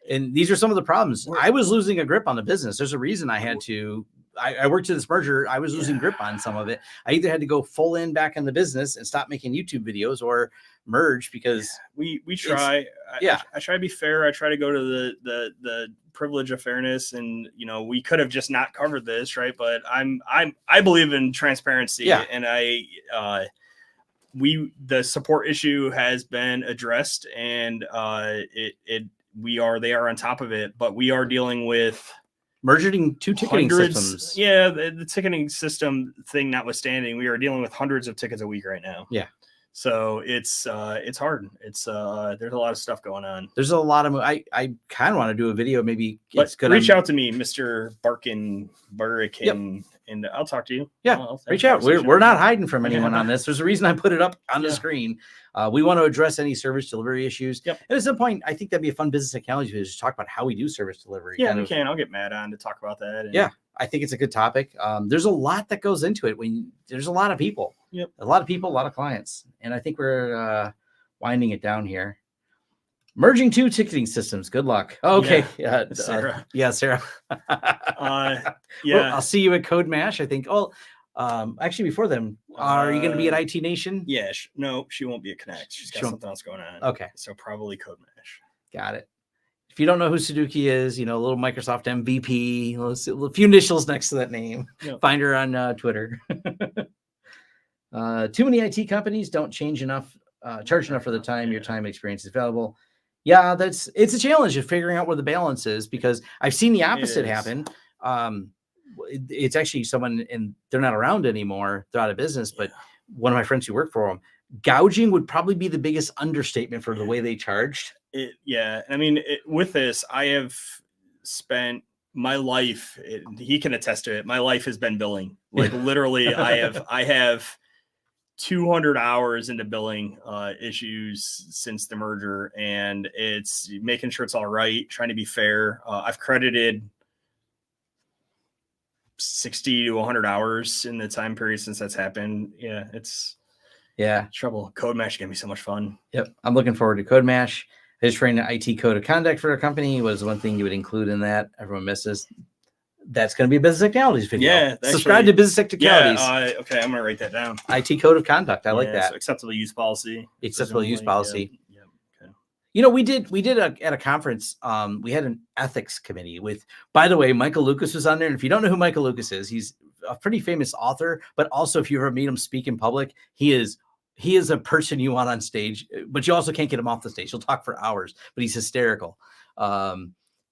And these are some of the problems. I was losing a grip on the business. There's a reason I had to. I worked to this merger. I was losing grip on some of it. I either had to go full in back in the business and stop making YouTube videos, or merge because we try. I try to be fair. I try to go to the privilege of fairness, and we could have just not covered this, right? But I believe in transparency, and the support issue has been addressed, and they are on top of it, but we are dealing with merging two ticketing systems. Yeah, the ticketing system thing notwithstanding, we are dealing with hundreds of tickets a week right now. Yeah. So it's hard. It's there's a lot of stuff going on. There's a lot of I kind of want to do a video. Maybe but reach out to me, Mr. Burrican, and I'll talk to you. Yeah, reach out. We're not hiding from anyone on this. There's a reason I put it up on the screen. We want to address any service delivery issues. Yep. And at some point, I think that'd be a fun business technology to just talk about how we do service delivery. Yeah, we can. I'll get Matt on to talk about that. Yeah, I think it's a good topic. There's a lot that goes into it. There's a lot of people. Yep. A lot of people, a lot of clients. And I think we're winding it down here. Merging two ticketing systems. Good luck. Okay. Sarah. Sarah. Yeah. Well, I'll see you at Code Mash, I think. Oh, actually, before then, are you going to be at IT Nation? Yeah. No, she won't be at Connect. She's got something else going on. Okay. So probably Code Mash. Got it. If you don't know who Suzuki is, a little Microsoft MVP, a few initials next to that name. Yep. Find her on Twitter. Too many IT companies don't charge enough for the time your time and experience is available. Yeah, it's a challenge of figuring out where the balance is, because I've seen the opposite happen. It's actually someone, and they're not around anymore. They're out of business, but one of my friends who worked for them, gouging would probably be the biggest understatement for the way they charged. I mean, with this, I have spent my life, he can attest to it. My life has been billing. Like literally I have 200 hours into billing issues since the merger, and it's making sure it's all right, trying to be fair. I've credited 60 to 100 hours in the time period since that's happened. Yeah, it's trouble. Code Mash is gonna be so much fun. Yep, I'm looking forward to Code Mash. I just ran an IT code of conduct for a company. Was one thing you would include in that. Everyone misses. That's going to be a business technologies video. Yeah. Subscribe to business technicalities. Yeah. Okay. I'm going to write that down. IT code of conduct. I like that. So acceptable use policy. Acceptable use policy. Yeah. Okay. We did at a conference. We had an ethics committee with, by the way, Michael Lucas was on there. And if you don't know who Michael Lucas is, he's a pretty famous author, but also if you ever meet him speak in public, he is a person you want on stage, but you also can't get him off the stage. He'll talk for hours, but he's hysterical.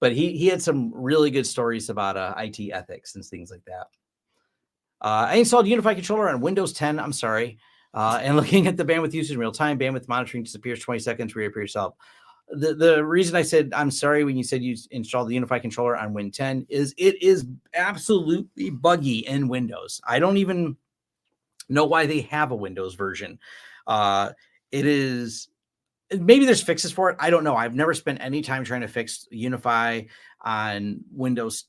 But he had some really good stories about IT ethics and things like that. I installed UniFi controller on Windows 10. I'm sorry. And looking at the bandwidth usage in real time, bandwidth monitoring disappears 20 seconds, reappears yourself. The reason I said I'm sorry when you said you installed the UniFi controller on Win 10 is it is absolutely buggy in Windows. I don't even know why they have a Windows version. It is. Maybe there's fixes for it. I don't know. I've never spent any time trying to fix UniFi on Windows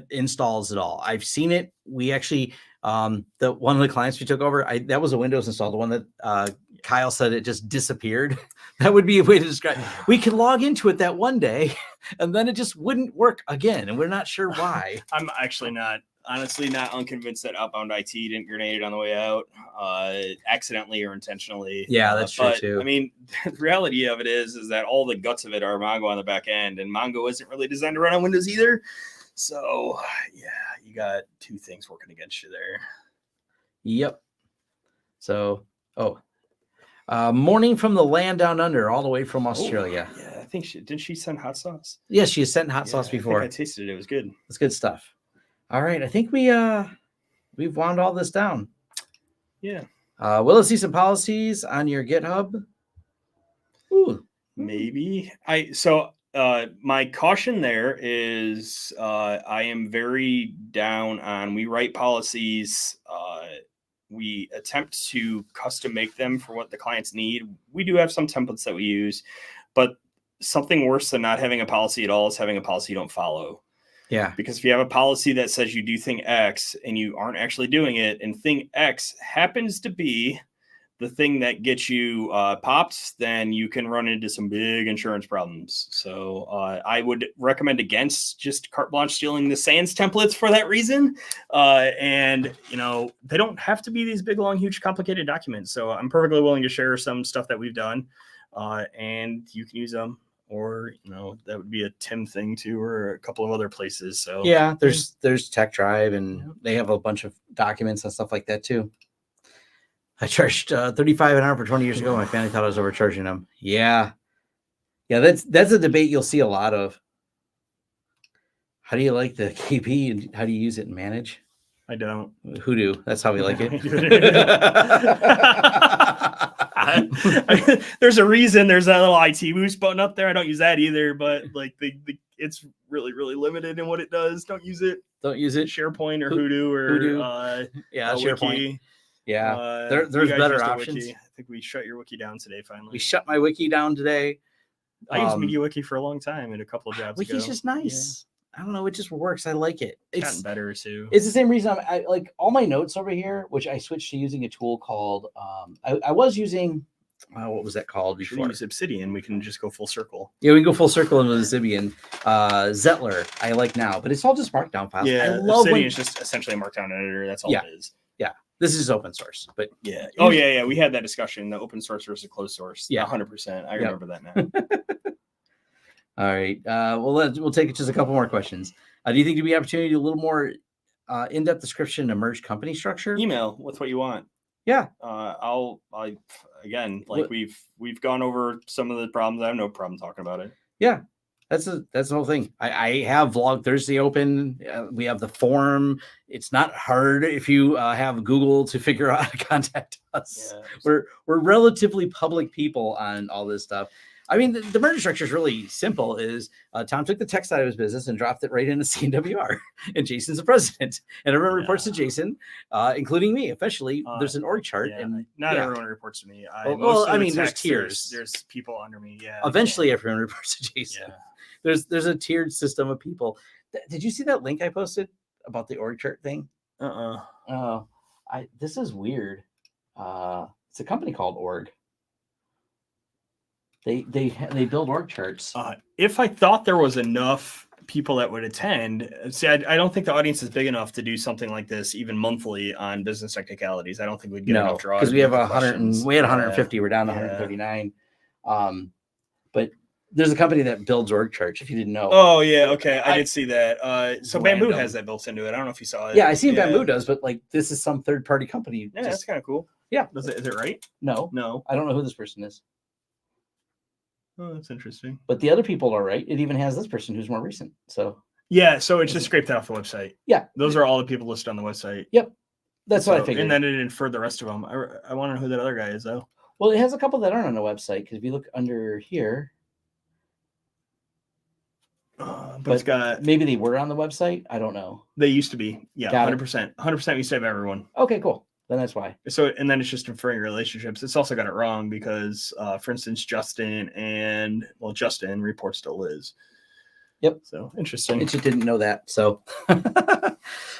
installs at all. I've seen it. We actually, one of the clients we took over, that was a Windows install. The one that Kyle said it just disappeared. That would be a way to describe it. We could log into it that one day, and then it just wouldn't work again, and we're not sure why. I'm actually honestly not unconvinced that outbound IT didn't grenade it on the way out, accidentally or intentionally. Yeah, that's true too. I mean, the reality of it is that all the guts of it are Mongo on the back end, and Mongo isn't really designed to run on Windows either. So yeah, you got two things working against you there. Yep. So, morning from the land down under, all the way from Australia. Yeah, I think did she send hot sauce? Yes, she has sent hot sauce before. I tasted it. It was good. It's good stuff. All right, I think we've wound all this down. Yeah. Will it see some policies on your GitHub? Ooh, maybe. My caution there is I am very down on we write policies. We attempt to custom make them for what the clients need. We do have some templates that we use, but something worse than not having a policy at all is having a policy you don't follow. Yeah. Because if you have a policy that says you do thing X and you aren't actually doing it, and thing X happens to be the thing that gets you popped, then you can run into some big insurance problems. So I would recommend against just carte blanche stealing the SANS templates for that reason. And, you know, they don't have to be these big, long, huge, complicated documents. So I'm perfectly willing to share some stuff that we've done, and you can use them. Or, you know, that would be a Tim thing too, or a couple of other places. So yeah, there's Tech Drive, and they have a bunch of documents and stuff like that too. I charged $35 an hour for 20 years ago. My family thought I was overcharging them. Yeah, that's a debate you'll see a lot of. How do you like the KP and how do you use it and manage? I don't. Hoodoo. That's how we like it. There's a reason there's that little IT boost button up there. I don't use that either, but like it's really, really limited in what it does. Don't use it. Don't use it. SharePoint or Hoodoo or yeah, SharePoint. Wiki. Yeah, there's better options. Wiki. I think we shut your wiki down today. Finally, we shut my wiki down today. I used MediaWiki for a long time and a couple of jobs. Wiki's just nice. Yeah. I don't know. It just works. I like it. It's gotten better too. It's the same reason I like all my notes over here, which I switched to using a tool called. I was using. What was that called before? We use Obsidian. We can just go full circle. Yeah, we can go full circle into Obsidian. Zettler, I like now, but it's all just Markdown files. Yeah, I love Obsidian is just essentially a Markdown editor. That's all it is. Yeah, this is open source, but yeah. Oh yeah. We had that discussion: the open source versus closed source. Yeah, 100%. I remember that now. All right. We'll take just a couple more questions. Do you think there'd be opportunity to do a little more in-depth description of merged company structure? Email with what you want. Yeah. Again, like we've gone over some of the problems. I have no problem talking about it. Yeah. That's the whole thing. I have Vlog Thursday open. We have the forum. It's not hard if you have Google to figure out how to contact us. Yeah, we're relatively public people on all this stuff. I mean, the merger structure is really simple. Tom took the tech side of his business and dropped it right into CNWR, and Jason's the president. And everyone reports to Jason, including me. Officially, there's an org chart, and not everyone reports to me. I mean, there's tiers. There's people under me. Yeah. Eventually, everyone reports to Jason. Yeah. There's a tiered system of people. Did you see that link I posted about the org chart thing? Oh, this is weird. It's a company called Org. They build org charts. If I thought there was enough people that would attend, see, I don't think the audience is big enough to do something like this even monthly on business technicalities. I don't think we'd get enough draws. Because we have 100 we had 150. We're down to 139. But there's a company that builds org charts. If you didn't know. Oh yeah, okay, I did see that. So Bamboo has that built into it. I don't know if you saw it. Yeah, I seen Bamboo does, but like this is some third party company. Yeah, that's kind of cool. Yeah, is it right? No, I don't know who this person is. Oh, that's interesting. But the other people are right. It even has this person who's more recent. So yeah, so it's just scraped off the website. Yeah, those are all the people listed on the website. Yep, that's what I figured. And then it inferred the rest of them. I want to know who that other guy is though. Well, it has a couple that aren't on the website because if you look under here, but it's got maybe they were on the website. I don't know. They used to be. Yeah, 100%. 100% we used to have everyone. Okay, cool. Then that's why. So, and then it's just inferring relationships. It's also got it wrong because, for instance, Justin Justin reports to Liz. Yep. So interesting. I just didn't know that. So,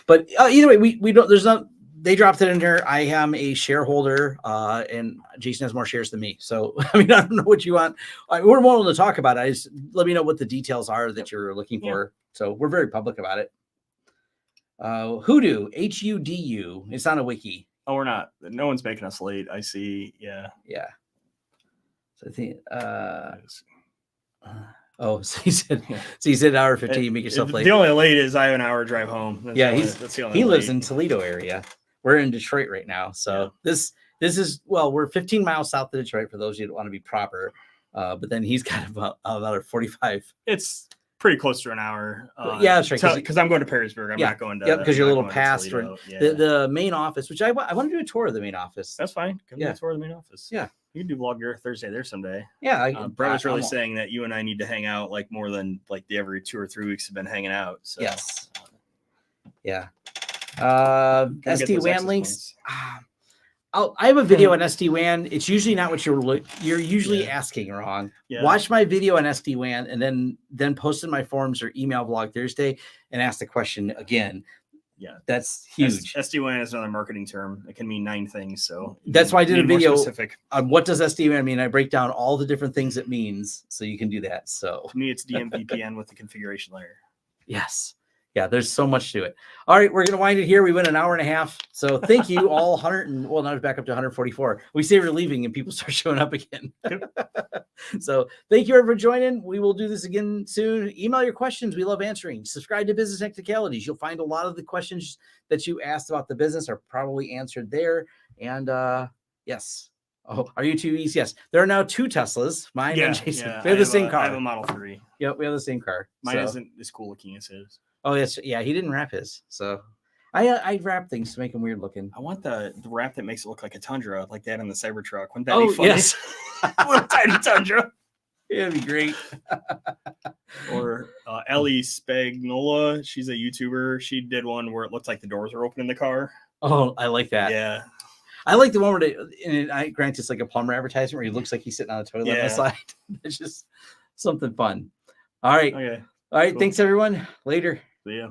but either way, we don't. There's not. They dropped it in here. I am a shareholder, and Jason has more shares than me. So, I mean, I don't know what you want. We're more willing to talk about it. Let me know what the details are that you're looking for. So, we're very public about it. Hoodoo, HUDU. It's on a wiki. Oh, we're not. No one's making us late. I see. Yeah. Yeah. So I think. So he said hour 15. Make yourself late. The only late is I have an hour drive home. He lives in Toledo area. We're in Detroit right now. So this is we're 15 miles south of Detroit for those of you that want to be proper. But then he's got about a 45. It's pretty close to an hour. That's right. Because I'm going to Perrysburg. I'm not going to. Yep, because you're a little past the main office, which I want to do a tour of the main office. That's fine. Come do a tour of the main office. Yeah. You can do Vlog Your Thursday there someday. Yeah. Brett was really saying that you and I need to hang out like more than like the every 2 or 3 weeks have been hanging out. So. Yes. Yeah. SD-WAN links. I have a video on SD-WAN. It's usually not what you're usually asking wrong. Yeah. Watch my video on SD-WAN and then post in my forums or email Vlog Thursday and ask the question again. Yeah, That's huge. SD-WAN is another marketing term. It can mean 9 things. So That's why I did a need more video specific. on what does SD-WAN mean. I break down all the different things it means, so you can do that. So To me, it's DMVPN with the configuration layer. yes. Yeah, there's so much to it. All right, we're going to wind it here. We went an hour and a half. So thank you all 100 and well, now it's back up to 144. We say we're leaving and people start showing up again. So thank you everyone for joining. We will do this again soon. Email your questions. We love answering. Subscribe to Business Technicalities. You'll find a lot of the questions that you asked about the business are probably answered there. And yes. Oh, are you two E's? Yes. There are now 2 Teslas, mine and Jason. We have the same car. I have a Model 3. Yep, we have the same car. Mine isn't as cool looking as his. Oh, yes. Yeah, he didn't wrap his. So I wrap things to make them weird looking. I want the wrap that makes it look like a Tundra, like that in the Cybertruck. Wouldn't that Oh, be funny? yes. Little tiny Tundra. It'd be great. Or Ellie Spagnola, she's a YouTuber. She did one where it looked like the doors were open in the car. Oh, I like that. Yeah. I like the one where I grant it's like a plumber advertisement where he looks like he's sitting on a toilet on the side. It's just something fun. All right. Okay. All right. Cool. Thanks, everyone. Later. See ya.